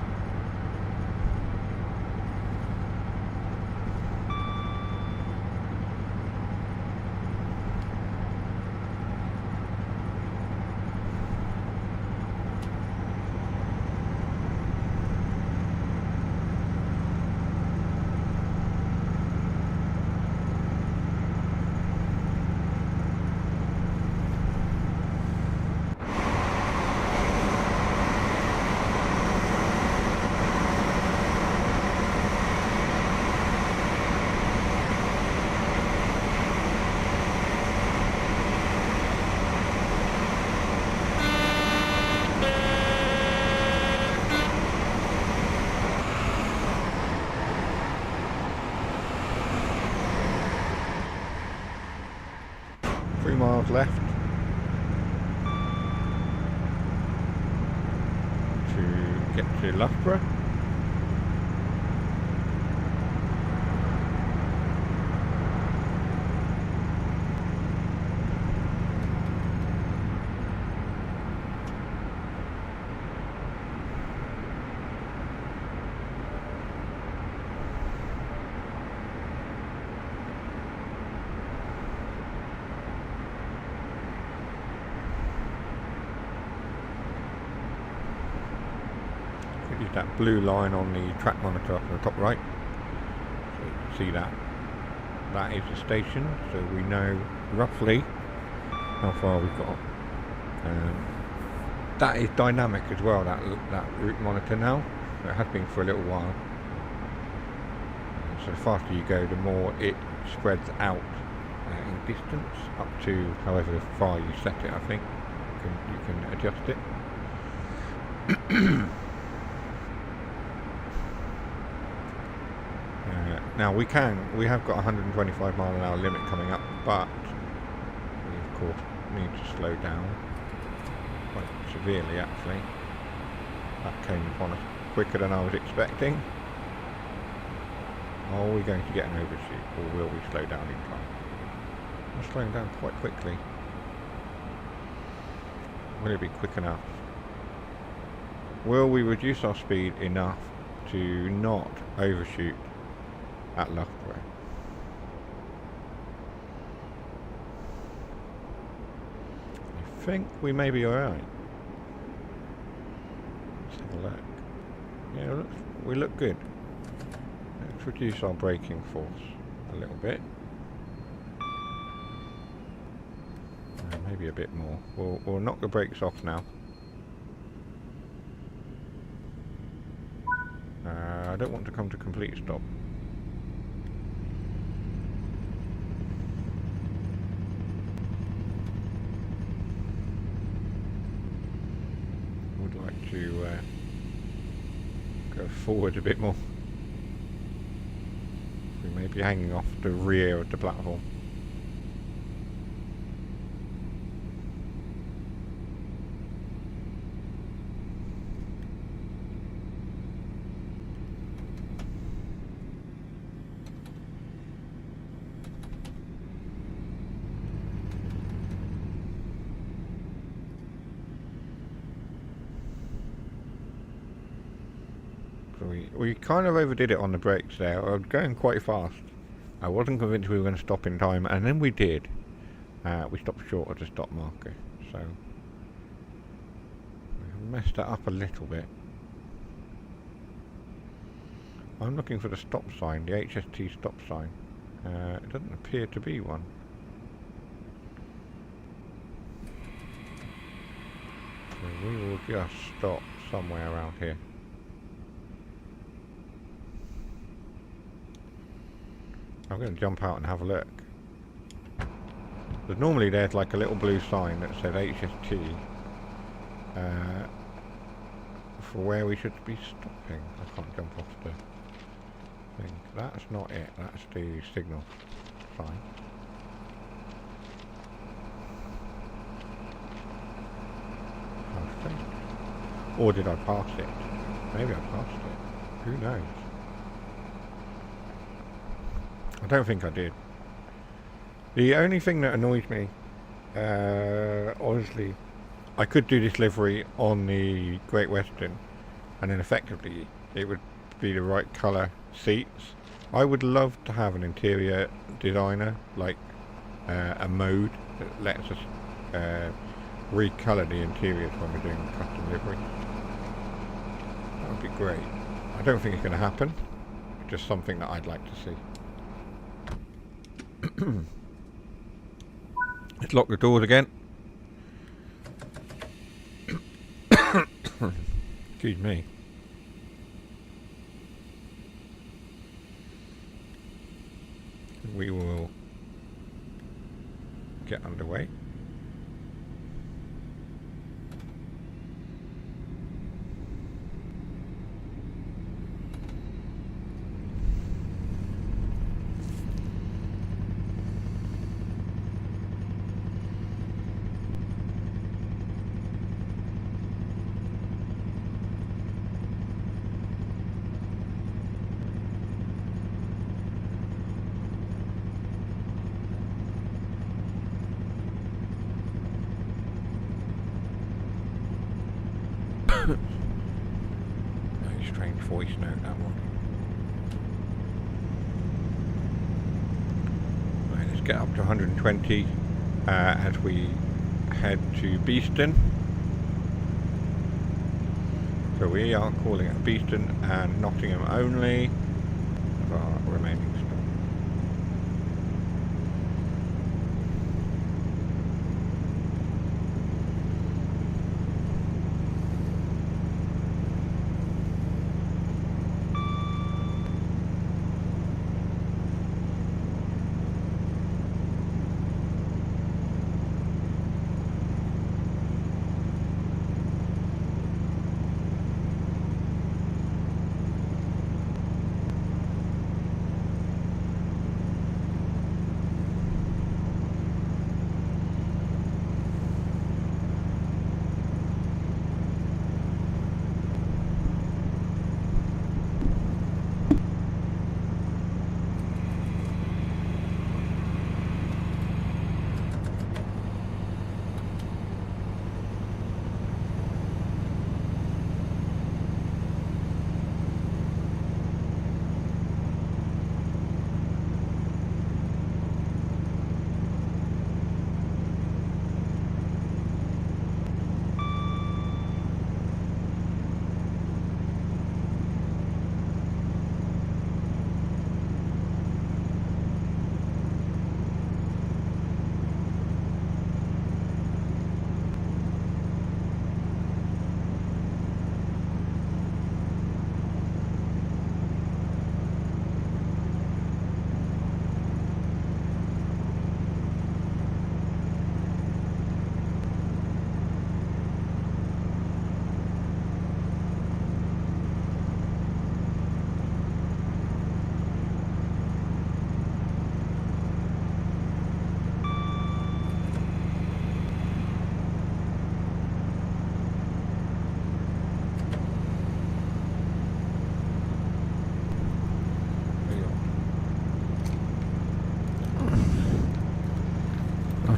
Miles left to get to Loughborough. Use that blue line on the track monitor up in the top right, so you can see that that is the station, so we know roughly how far we've got. That is dynamic as well, that route monitor now, so it has been for a little while. So the faster you go, the more it spreads out in distance, up to however far you set it. I think you can adjust it. Now we have got 125 mile an hour limit coming up, but we of course need to slow down quite severely actually. That came upon us quicker than I was expecting. Are we going to get an overshoot, or will we slow down in time? We're slowing down quite quickly. Will it be quick enough? Will we reduce our speed enough to not overshoot at Loughborough? I think we may be alright. Let's have a look. Yeah, we look good. Let's reduce our braking force a little bit. Maybe a bit more. We'll knock the brakes off now. I don't want to come to complete stop. Would like to go forward a bit more. We may be hanging off the rear of the platform. We kind of overdid it on the brakes there. I was going quite fast. I wasn't convinced we were going to stop in time, and then we did. We stopped short of the stop marker, so we messed that up a little bit. I'm looking for the stop sign, the HST stop sign. It doesn't appear to be one. So we will just stop somewhere around here. I'm going to jump out and have a look. Because normally there's like a little blue sign that says HST for where we should be stopping. I can't jump off the thing. That's not it. That's the signal sign. How strange. Or did I pass it? Maybe I passed it. Who knows? I don't think I did. The only thing that annoys me, honestly, I could do this livery on the Great Western, and then effectively it would be the right colour seats. I would love to have an interior designer, like a mode that lets us recolour the interiors when we're doing custom livery. That would be great. I don't think it's going to happen. It's just something that I'd like to see. Let's lock the doors again. Excuse me. We will get underway. Very strange voice note, that one. Right, let's get up to 120 as we head to Beeston. So we are calling it Beeston and Nottingham only as our remaining stop.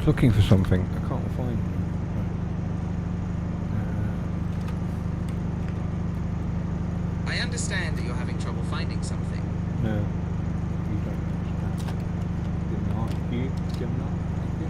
looking for something. I can't find it. I understand that you're having trouble finding something. No, you don't understand. Didn't ask you, didn't I? Thank you.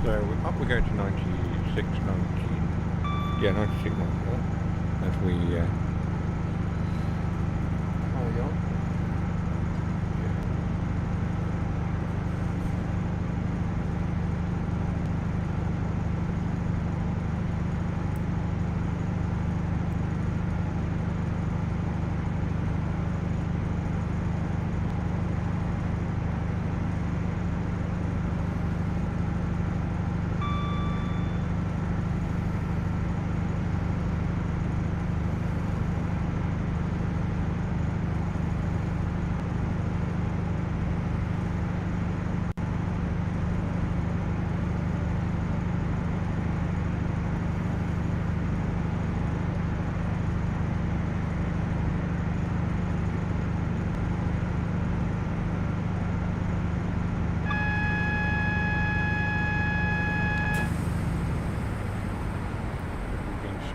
So up we go to 96, 19. Yeah, 96, 94. As we carry on.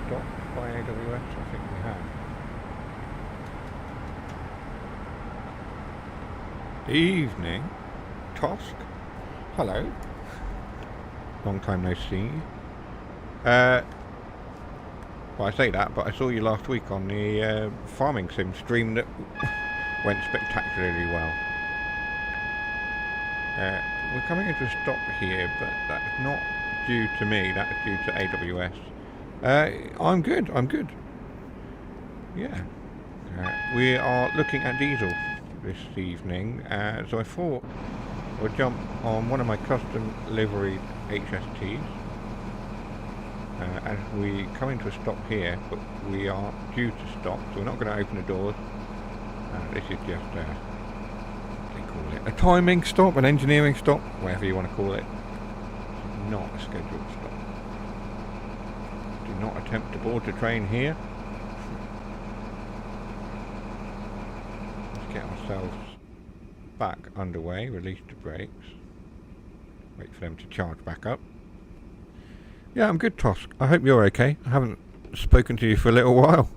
Stopped by AWS, I think we have. Evening, Tosk. Hello. Long time no see. Well, I say that, but I saw you last week on the farming sim stream that went spectacularly well. We're coming into a stop here, but that's not due to me, that's due to AWS. I'm good. Yeah. We are looking at diesel this evening, so I thought I would jump on one of my custom livery HSTs as we come into a stop here, but we are due to stop, so we're not going to open the doors. This is just what do they call it? A timing stop, an engineering stop, whatever you want to call it. It's not a scheduled stop. Do not attempt to board the train here. Let's get ourselves back underway, release the brakes, wait for them to charge back up. Yeah, I'm good, Tosk. I hope you're okay. I haven't spoken to you for a little while.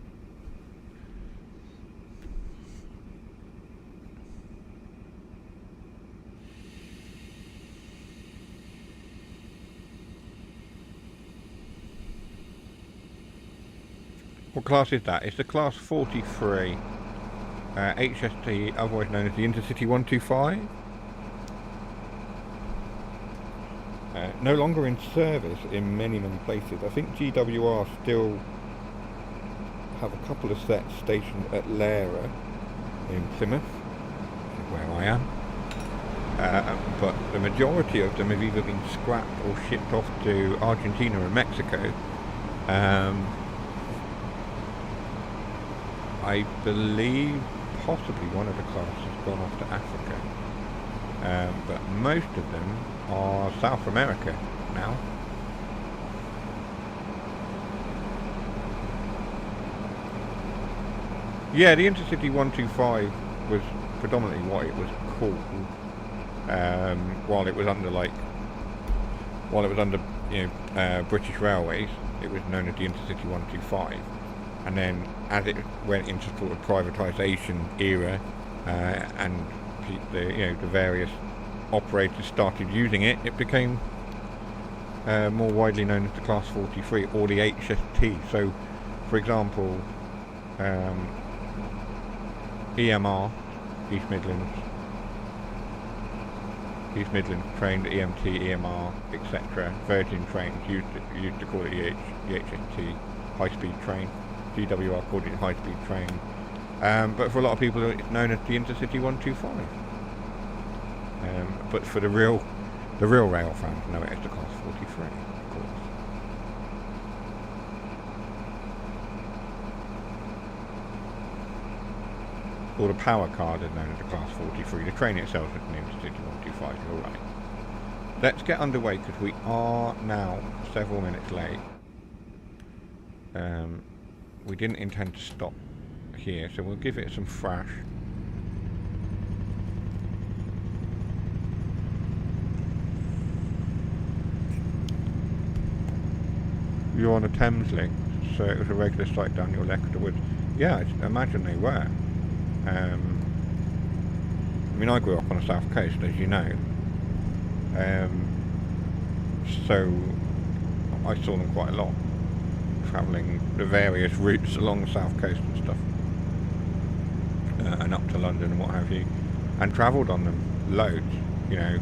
What class is that? It's the class 43 HST, otherwise known as the Intercity 125. No longer in service in many places. I think GWR still have a couple of sets stationed at Lara in Plymouth, where I am. But the majority of them have either been scrapped or shipped off to Argentina and Mexico. I believe possibly one of the classes has gone off to Africa, but most of them are South America now. Yeah, the Intercity 125 was predominantly what it was called, while it was under British Railways. It was known as the Intercity 125. And then, as it went into sort of privatisation era, and the various operators started using it, it became more widely known as the Class 43 or the HST. So, for example, EMR, East Midlands trained, EMT, EMR, etc. Virgin trains used to call it the HST, high speed train. GWR called it high speed train. But for a lot of people it's known as the Intercity 125. But for the real rail fans know it as the Class 43, of course. Or the power card is known as the Class 43. The train itself is an Intercity 125, you're right. Let's get underway because we are now several minutes late. We didn't intend to stop here, so we'll give it some thrash. You're on a Thames link, so it was a regular site down your neck of the woods. Yeah, I imagine they were. I mean, I grew up on the south coast, as you know. So I saw them quite a lot, travelling the various routes along the south coast and stuff, and up to London and what have you, and travelled on them loads. You know,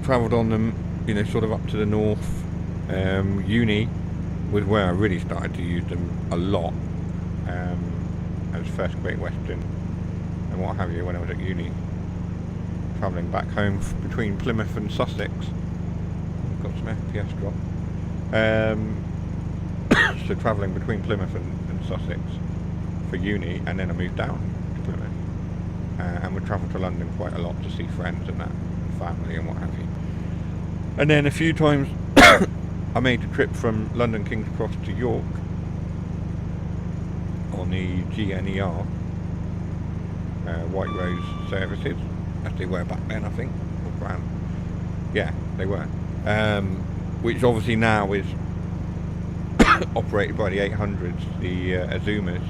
travelled on them. You know, sort of up to the north. Uni was where I really started to use them a lot. As first Great Western and what have you when I was at uni. Travelling back home between Plymouth and Sussex. Got some FPS drop. So travelling between Plymouth and Sussex for uni, and then I moved down to Plymouth. And would travel to London quite a lot to see friends and that, and family and what have you. And then a few times I made the trip from London King's Cross to York on the GNER White Rose services, as they were back then, I think, or Grand. Yeah, they were. Which obviously now is operated by the 800s, the Azumas.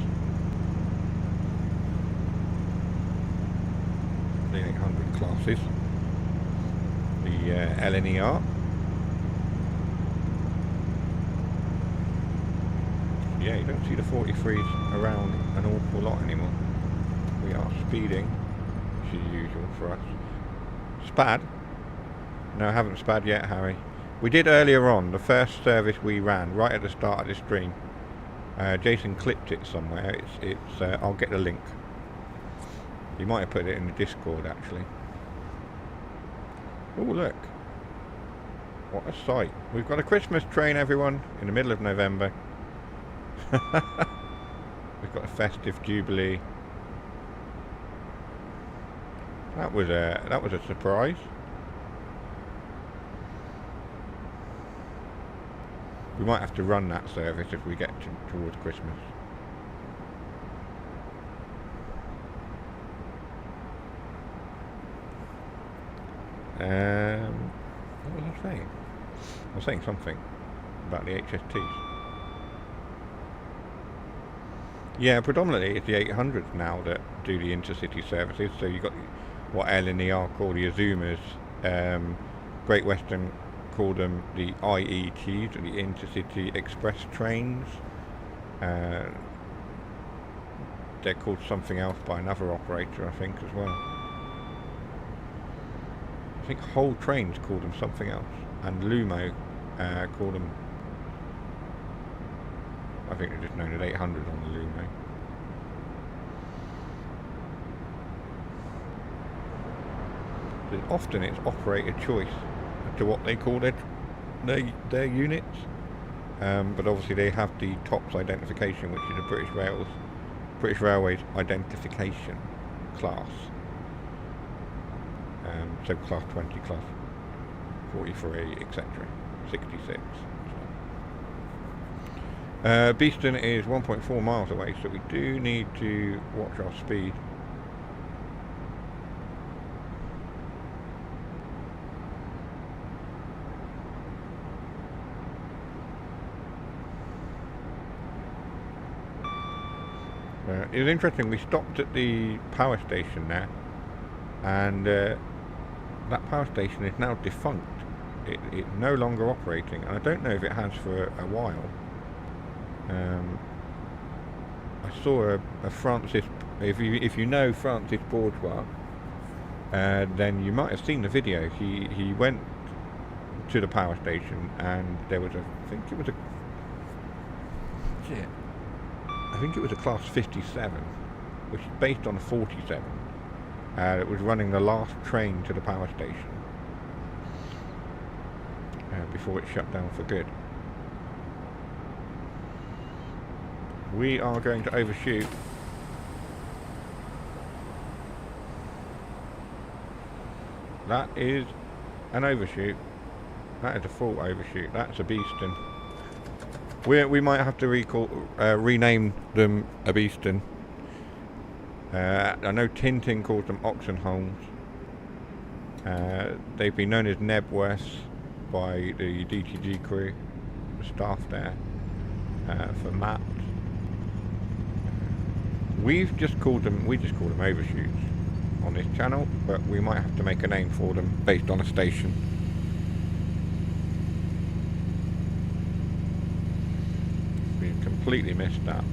The 800 classes. The LNER. Yeah, you don't see the 43s around an awful lot anymore. We are speeding, which is usual for us. Spad? No, I haven't spad yet, Harry. We did earlier on, the first service we ran, right at the start of the stream. Jason clipped it somewhere. It's I'll get the link. He might have put it in the Discord, actually. Oh, look. What a sight. We've got a Christmas train, everyone, in the middle of November. We've got a festive jubilee. That was a surprise. We might have to run that service if we get towards Christmas. What was I saying? I was saying something about the HSTs. Yeah, predominantly it's the 800s now that do the intercity services. So you've got what LNER call the Azumas, Great Western call them the IETs, or the Intercity Express trains. They're called something else by another operator, I think, as well. I think whole trains call them something else, and Lumo call them, I think they're just known as 800 on the Lumo. But often it's operator choice as to what they call their units, but obviously they have the TOPS identification, which is the British Railways identification class. So class 20, class 43, etc. 66. Beeston is 1.4 miles away, so we do need to watch our speed. It was interesting, we stopped at the power station there, and that power station is now defunct. It's no longer operating, and I don't know if it has for a while. I saw a Francis. If you know Francis Bourgeois, then you might have seen the video. He went to the power station, and there was I think it was a class 57, which is based on a 47. It was running the last train to the power station before it shut down for good. We are going to overshoot. That is an overshoot. That is a full overshoot. That's a beastin'. We might have to rename them a beastin'. I know Tintin calls them Oxenholmes. They've been known as Nebworths by the DTG crew, the staff there, for maps. We just call them overshoots on this channel, but we might have to make a name for them based on a station. We completely missed that.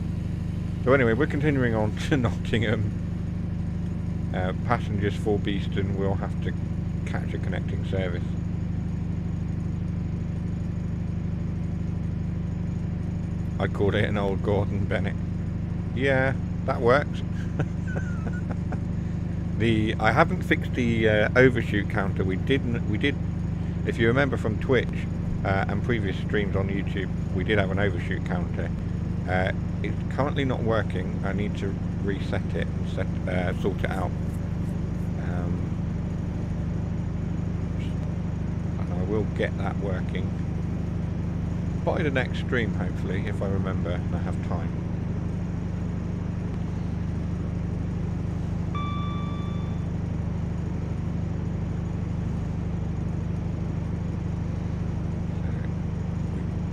So anyway, we're continuing on to Nottingham. Passengers for Beeston will have to catch a connecting service. I called it an old Gordon Bennett. Yeah, that works. I haven't fixed the overshoot counter. We did. If you remember from Twitch and previous streams on YouTube, we did have an overshoot counter. It's currently not working. I need to reset it and sort it out. And I will get that working by the next stream, hopefully, if I remember and I have time.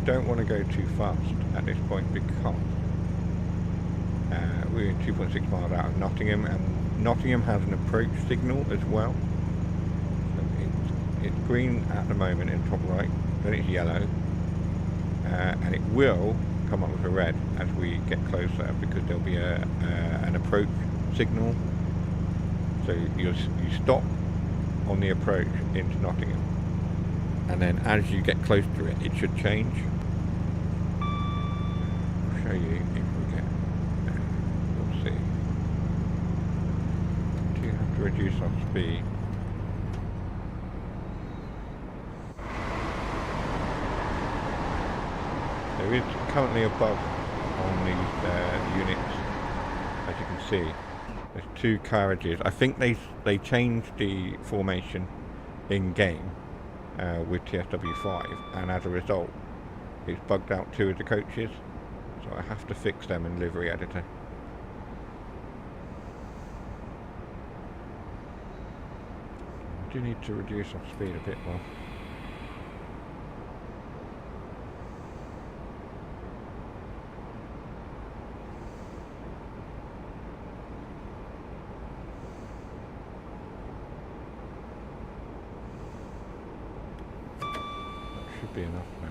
Don't want to go too fast at this point because we're 2.6 miles out of Nottingham, and Nottingham has an approach signal as well. So it's green at the moment in top right, then it's yellow, and it will come up with a red as we get closer because there'll be an approach signal. So you stop on the approach into Nottingham, and then as you get close to it, it should change. Show you if we get. We'll see. Do you have to reduce our speed? There is currently a bug on these units, as you can see. There's two carriages. I think they changed the formation in game with TSW5, and as a result, it's bugged out two of the coaches. So I have to fix them in livery editor. I do need to reduce our speed a bit more. That should be enough now.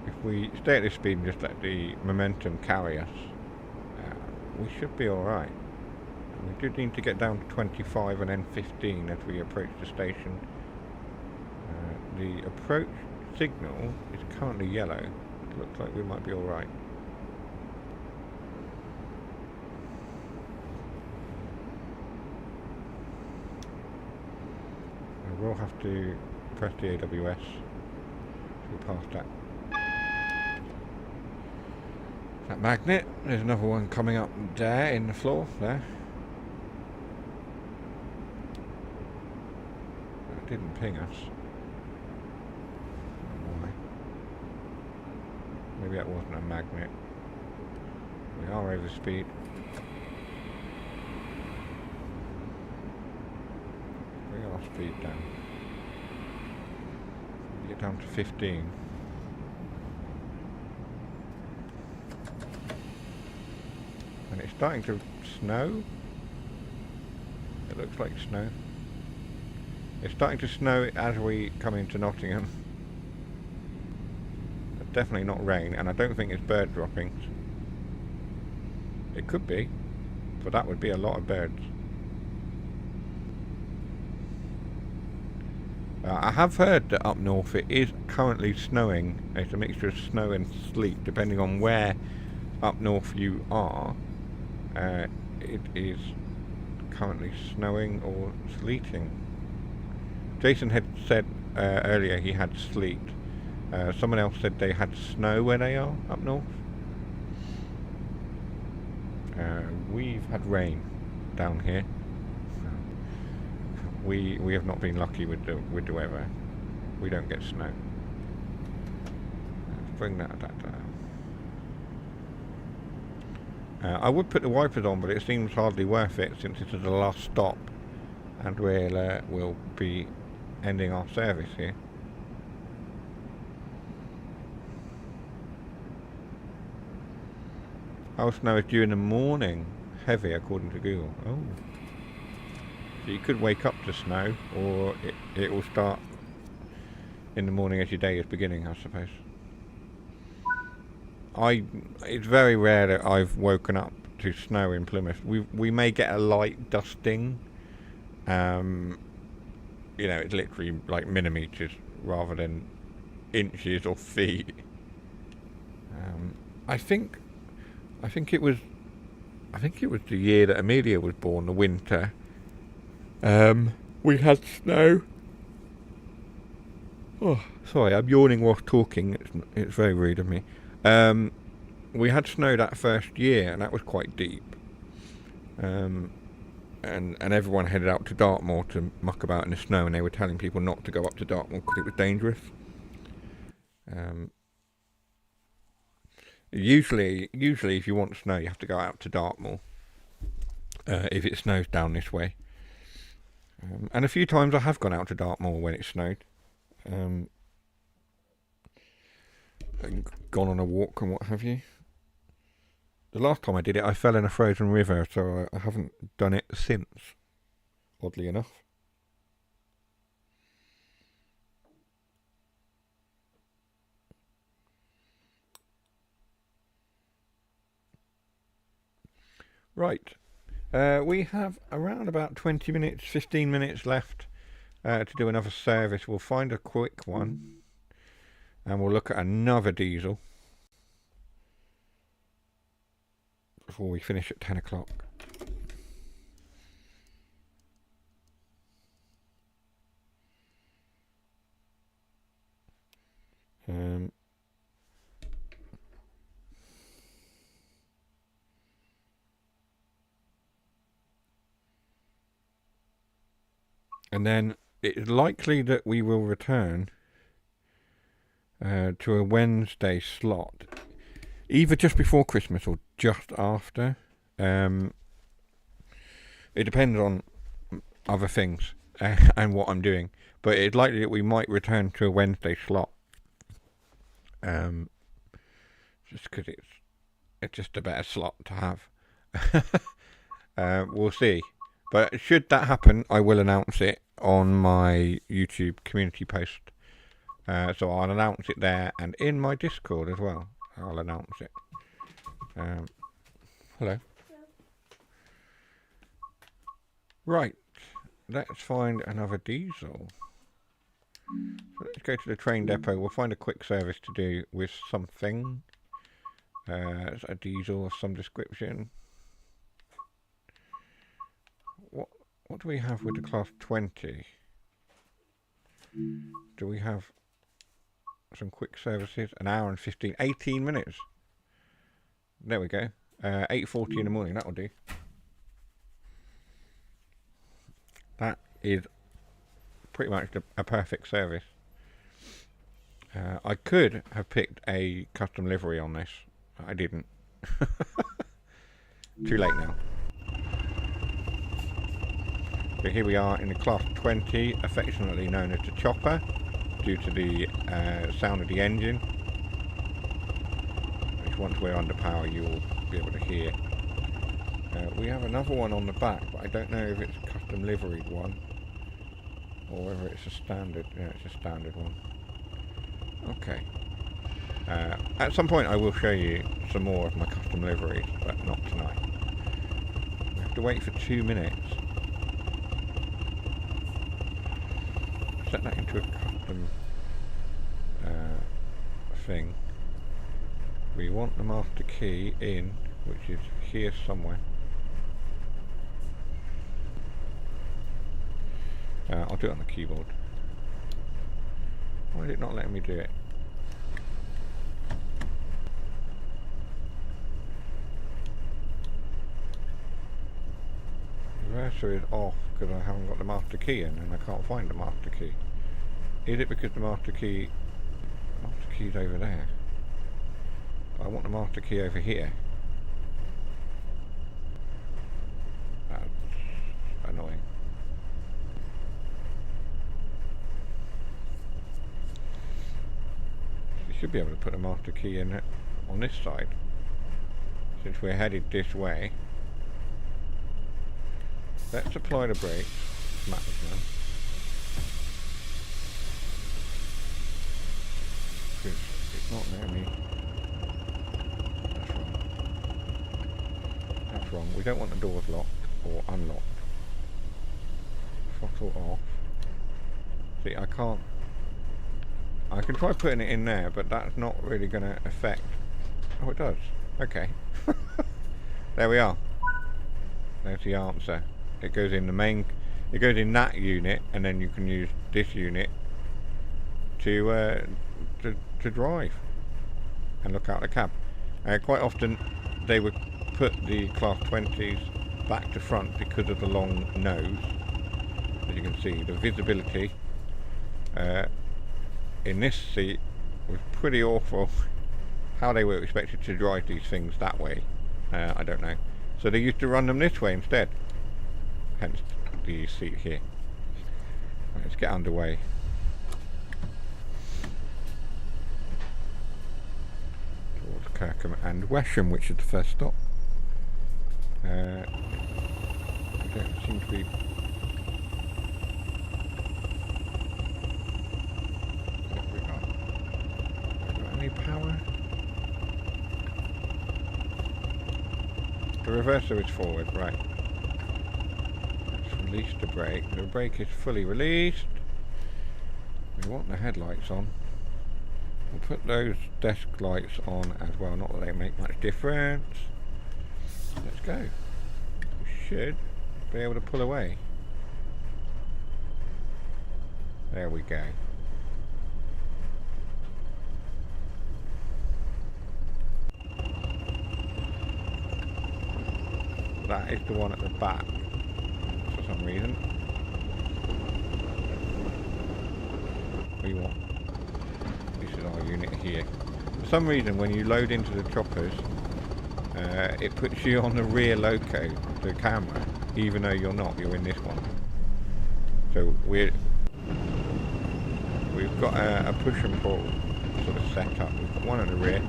If we stay at this speed and just let the momentum carry us, we should be alright. We do need to get down to 25 and then 15 as we approach the station. The approach signal is currently yellow. It looks like we might be alright. I will have to press the AWS to pass that. That magnet. There's another one coming up there in the floor there. That didn't ping us. Why? Maybe that wasn't a magnet. We are over speed. Bring our speed down. Get down to 15. And it's starting to snow. It looks like snow. It's starting to snow as we come into Nottingham. It's definitely not rain, and I don't think it's bird droppings. It could be, but that would be a lot of birds. I have heard that up north it is currently snowing. It's a mixture of snow and sleet, depending on where up north you are. It is currently snowing or sleeting. Jason had said earlier he had sleet. Someone else said they had snow where they are up north. We've had rain down here. We have not been lucky with the weather. We don't get snow. Let's bring that down. I would put the wipers on, but it seems hardly worth it since this is the last stop, and we'll be ending our service here. Our snow is due in the morning, heavy according to Google. Oh. So you could wake up to snow, or it will start in the morning as your day is beginning, I suppose. It's very rare that I've woken up to snow in Plymouth. We may get a light dusting. You know, it's literally like millimeters rather than inches or feet. I think it was the year that Amelia was born, the winter. We had snow. Oh, sorry, I'm yawning whilst talking. It's very rude of me. We had snow that first year, and that was quite deep. And everyone headed out to Dartmoor to muck about in the snow, and they were telling people not to go up to Dartmoor because it was dangerous. Usually if you want snow, you have to go out to Dartmoor. If it snows down this way. And a few times I have gone out to Dartmoor when it snowed. And gone on a walk and what have you. The last time I did it, I fell in a frozen river, so I haven't done it since, oddly enough. Right. We have around about 20 minutes, 15 minutes left to do another service. We'll find a quick one, and we'll look at another diesel before we finish at 10 o'clock. And then it is likely that we will return to a Wednesday slot, either just before Christmas or just after. It depends on other things and what I'm doing, but it's likely that we might return to a Wednesday slot. Just because it's just a better slot to have. We'll see. But should that happen, I will announce it on my YouTube community post. So I'll announce it there, and in my Discord as well. I'll announce it. Hello. Right. Let's find another diesel. So let's go to the train depot. We'll find a quick service to do with something. It's a diesel of some description. What do we have with the class 20? Do we have some quick services? An hour and 18 minutes. There we go. 8:40 in the morning, that'll do. That is pretty much a perfect service. I could have picked a custom livery on this. I didn't. Too late now. So here we are in the Class 20, affectionately known as the Chopper, due to the sound of the engine, which once we're under power you'll be able to hear. We have another one on the back, but I don't know if it's a custom liveried one or whether it's a standard. Yeah, it's a standard one. Okay. At some point I will show you some more of my custom liveries, but not tonight. We have to wait for 2 minutes. Set that into a custom thing. We want the master key in, which is here somewhere. I'll do it on the keyboard. Why is it not letting me do it? Reverser is off because I haven't got the master key in and I can't find the master key. Is it because the master key's over there? I want the master key over here. That's annoying. You should be able to put a master key in it on this side, since we're headed this way. Let's apply the brakes. Smack this man. Because it's not letting me. That's wrong. That's wrong. We don't want the doors locked or unlocked. Throttle off. See, I can't. I can try putting it in there, but that's not really going to affect. Oh, it does. Okay. There we are. There's the answer. It goes in the main. It goes in that unit, and then you can use this unit to drive and look out the cab. Quite often, they would put the Class 20s back to front because of the long nose. As you can see, the visibility in this seat was pretty awful. How they were expected to drive these things that way, I don't know. So they used to run them this way instead. Hence the seat here. Right, let's get underway. Towards Kirkham and Wesham, which is the first stop. I don't seem to be. What have we got? Have we got any power? The reverser is forward, right. Let's release the brake. The brake is fully released. We want the headlights on. We'll put those desk lights on as well, not that they make much difference. Let's go. We should be able to pull away. There we go. That is the one at the back for some reason. We want. This is our unit here. For some reason, when you load into the choppers, it puts you on the rear loco, the camera, even though you're not. You're in this one. So we've got a push and pull sort of set up. We've got one at the rear.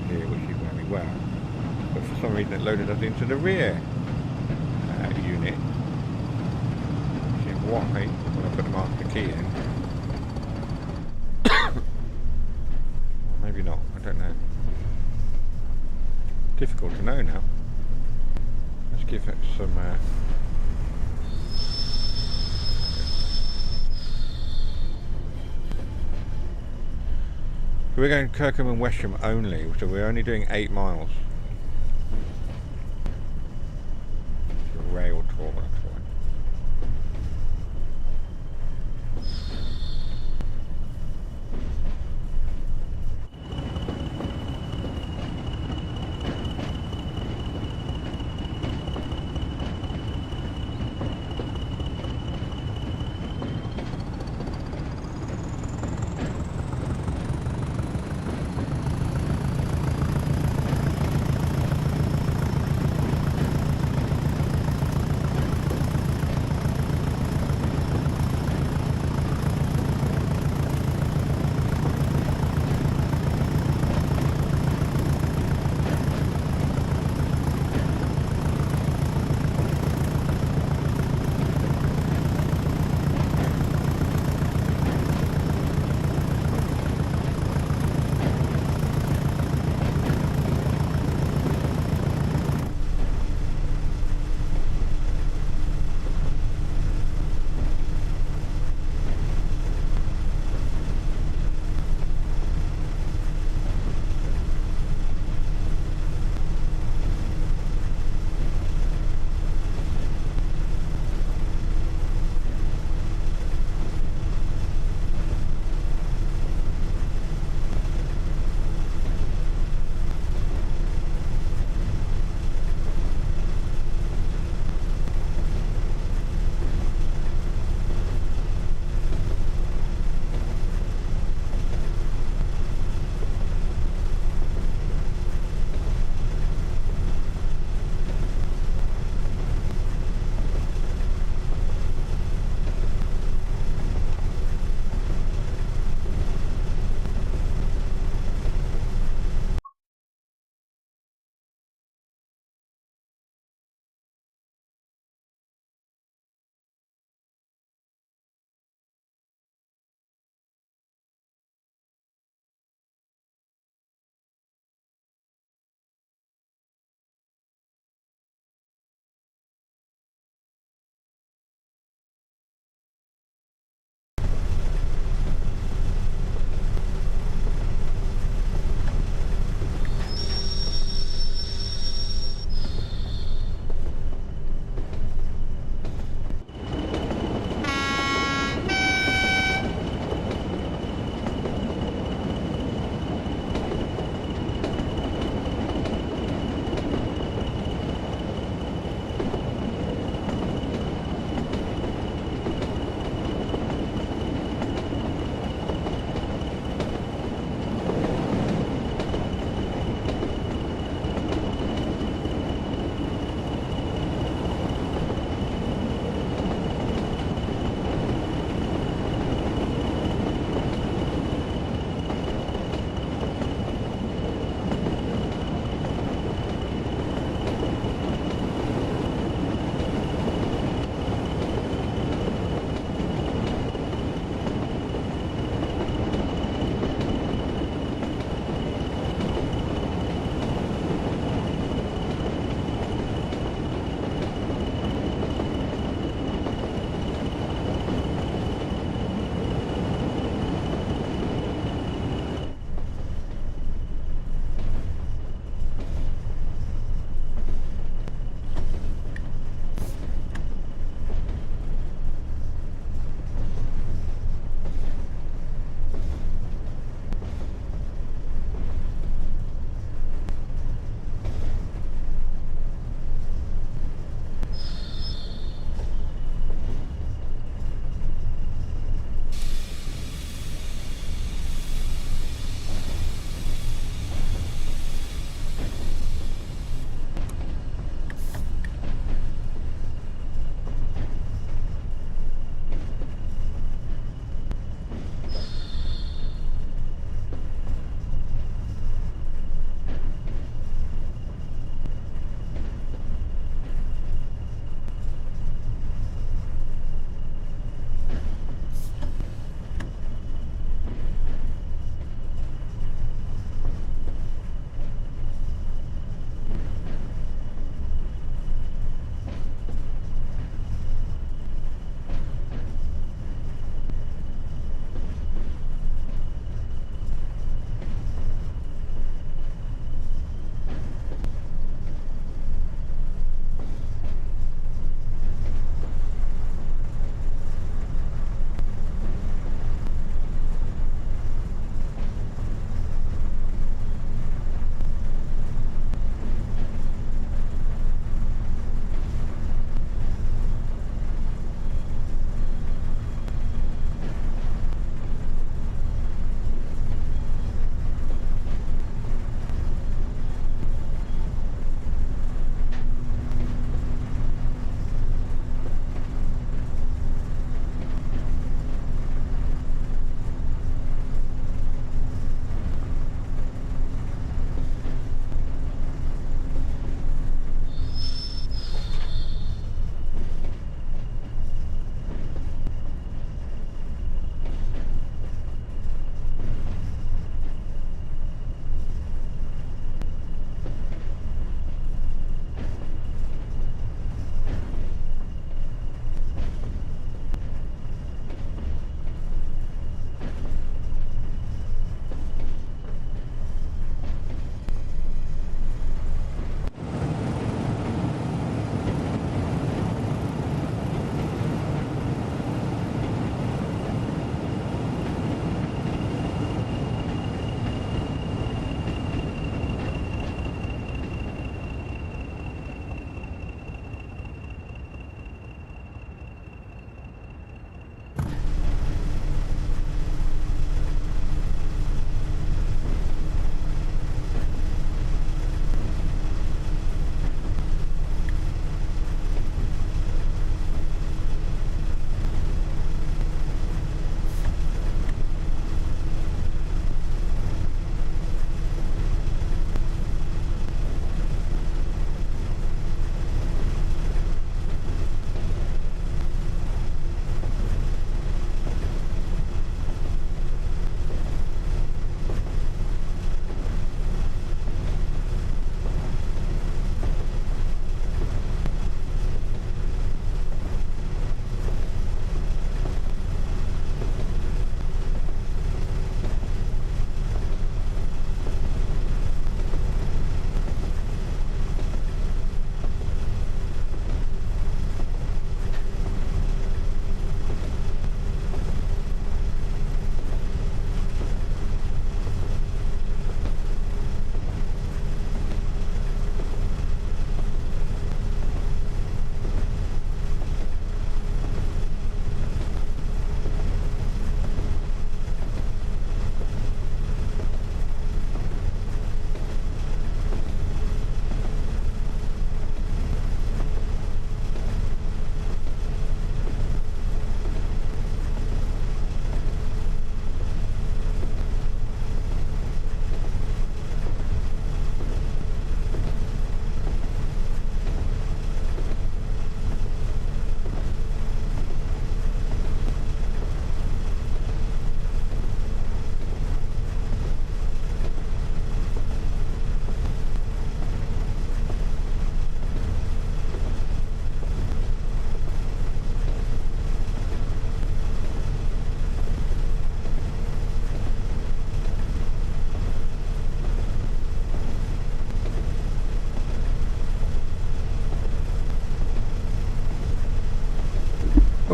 Here, which is where we were, but for some reason it loaded us into the rear unit, which is why when I put the master key in, well, maybe not, I don't know, difficult to know now. Let's give it some we're going to Kirkham and Wesham only, so we're only doing 8 miles. It's a rail tour, that's why.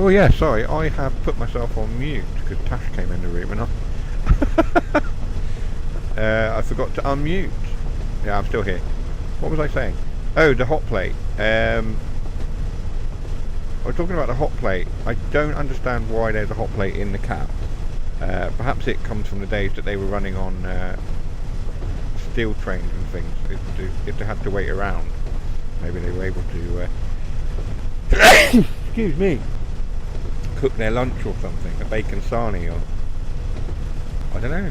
Oh yeah, sorry, I have put myself on mute because Tash came in the room and I forgot to unmute. Yeah, I'm still here. What was I saying? Oh, the hot plate. I was talking about the hot plate. I don't understand why there's a hot plate in the cab. Perhaps it comes from the days that they were running on steel trains and things. If they had to wait around, maybe they were able to excuse me, cook their lunch or something, a bacon sarnie, or I don't know,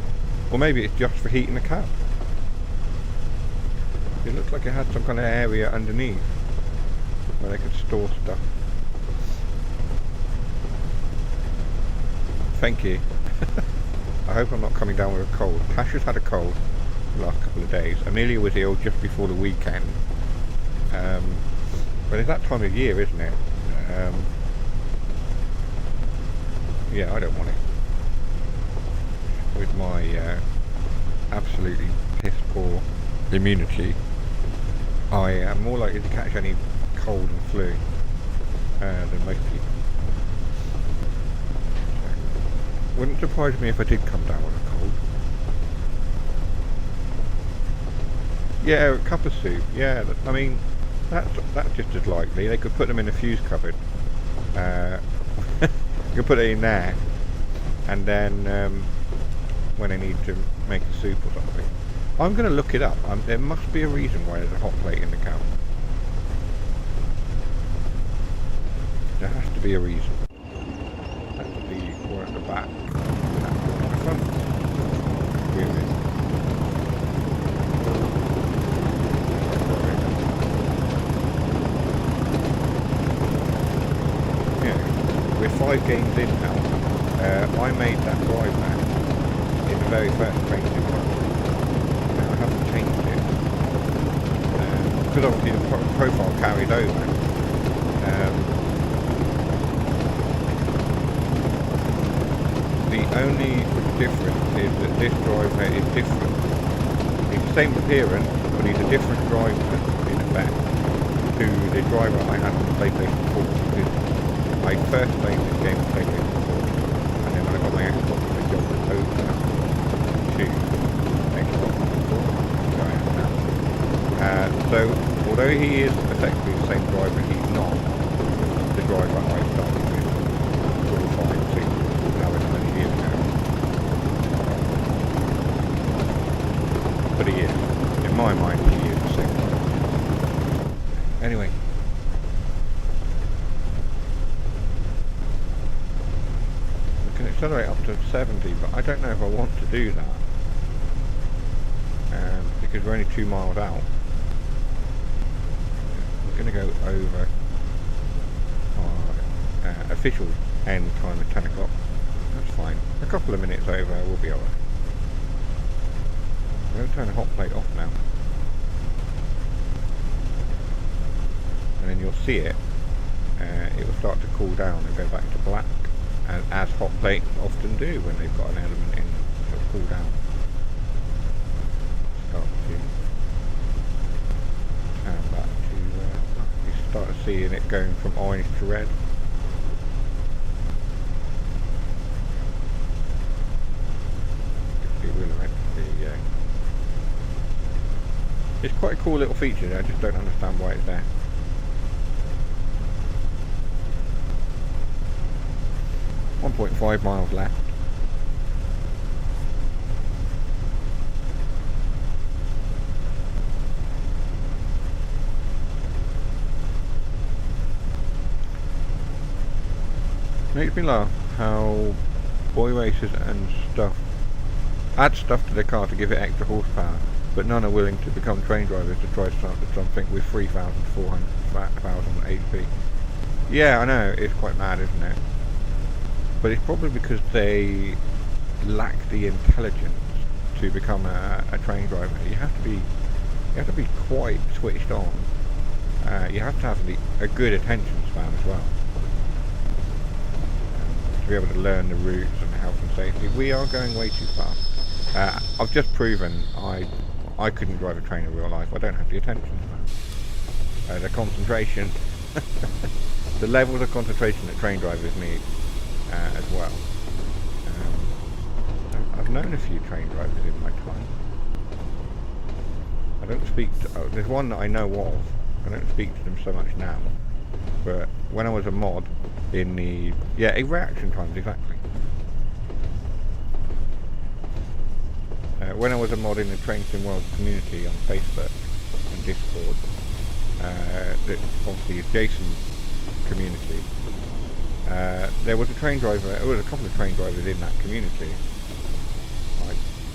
or maybe it's just for heating the cab. It looks like it had some kind of area underneath where they could store stuff. Thank you. I hope I'm not coming down with a cold. Tash has had a cold the last couple of days. Amelia was ill just before the weekend. But it's that time of year, isn't it? Yeah, I don't want it. With my absolutely piss poor immunity, I am more likely to catch any cold and flu than most people. So, wouldn't surprise me if I did come down with a cold. Yeah, a cup of soup. Yeah, I mean, that's just as likely. They could put them in a fuse cupboard. You could put it in there, and then when they need to make a soup or something. I'm going to look it up. There must be a reason why there's a hot plate in the cab. There has to be a reason. That's the one at the back. That's at the front. Really. Yeah, we're 5 games in now. I made that drive back in the very first train simulator. I haven't changed it because obviously the profile carried over. The only difference is that this driver is different. He's the same appearance, but he's a different driver in effect to the driver I had on the PlayStation 4. Because I first played this game on PlayStation 4, and then when I got my Xbox, I jumped over to Xbox 4, so I am now. So, although he is effectively the same driver, he's not the driver I started with 4, 5, 6, however many years ago. But he is. In my mind, he is the same driver. Anyway. We can accelerate up to 70, but I don't know if I want to do that. Because we're only 2 miles out. We're going to go over our official end time of 10 o'clock. That's fine. A couple of minutes over, we'll be alright. I'm going to turn the hot plate off now. And then you'll see it. It will start to cool down and go back to black. As hot plates often do when they've got an element in to cool down. Start to turn back to you start seeing it going from orange to red. It will eventually, it's quite a cool little feature. I just don't understand why it's there. .5 miles left. Makes me laugh how boy racers and stuff add stuff to their car to give it extra horsepower, but none are willing to become train drivers to try something with 3,400 HP. Yeah, I know, it's quite mad, isn't it? But it's probably because they lack the intelligence to become a train driver. You have to be quite switched on. You have to have a good attention span as well to be able to learn the routes and the health and safety. We are going way too fast. I've just proven I couldn't drive a train in real life. I don't have the attention span, the concentration. the levels of concentration that train drivers need as well. I've known a few train drivers in my time. I don't speak to... there's one that I know of. I don't speak to them so much now. But when I was a mod in the... yeah, reaction times, exactly. When I was a mod in the Train Sim World community on Facebook and Discord, obviously it's Jason's community, there was a train driver, there was a couple of train drivers in that community.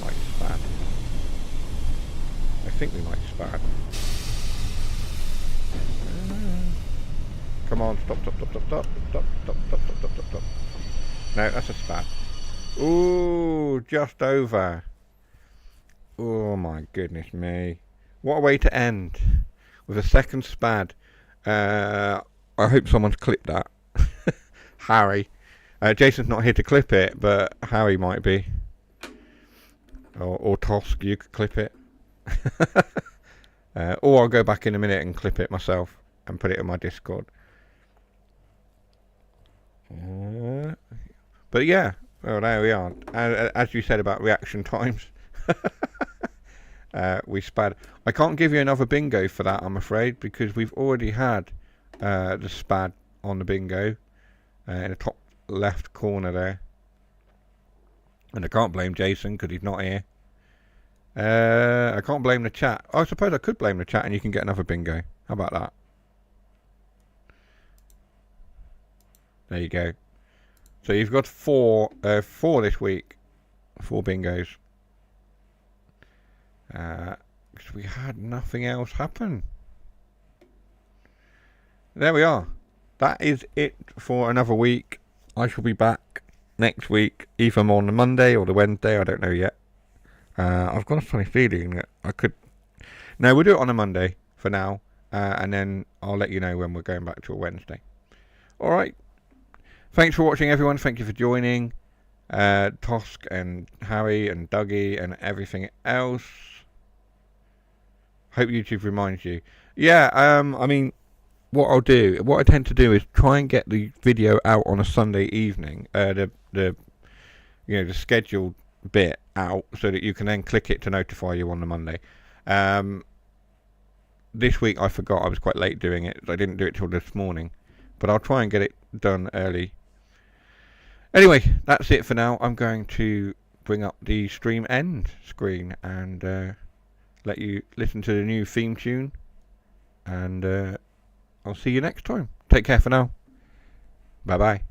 Might spat. I think we might spat. Come on, stop. No, that's a spat. Ooh, just over. Oh my goodness me. What a way to end. With a second spad. I hope someone's clipped that. Harry. Jason's not here to clip it, but Harry might be. Or Tosk, you could clip it. Or I'll go back in a minute and clip it myself and put it in my Discord. But yeah, well, there we are. As you said about reaction times, we spad. I can't give you another bingo for that, I'm afraid, because we've already had the spad on the bingo in the top left corner there. And I can't blame Jason because he's not here. I can't blame the chat. I suppose I could blame the chat and you can get another bingo. How about that? There you go. So you've got four this week. 4 bingos. Because we had nothing else happen. There we are. That is it for another week. I shall be back next week, either on the Monday or the Wednesday. I don't know yet. I've got a funny feeling that I could... No, we'll do it on a Monday for now. And then I'll let you know when we're going back to a Wednesday. Alright. Thanks for watching, everyone. Thank you for joining. Tosk and Harry and Dougie and everything else. Hope YouTube reminds you. Yeah, I mean, what I tend to do is try and get the video out on a Sunday evening. The scheduled bit out so that you can then click it to notify you on the Monday. This week I forgot. I was quite late doing it. I didn't do it till this morning, but I'll try and get it done early. Anyway, that's it for now. I'm going to bring up the stream end screen and let you listen to the new theme tune. And I'll see you next time. Take care for now. Bye bye.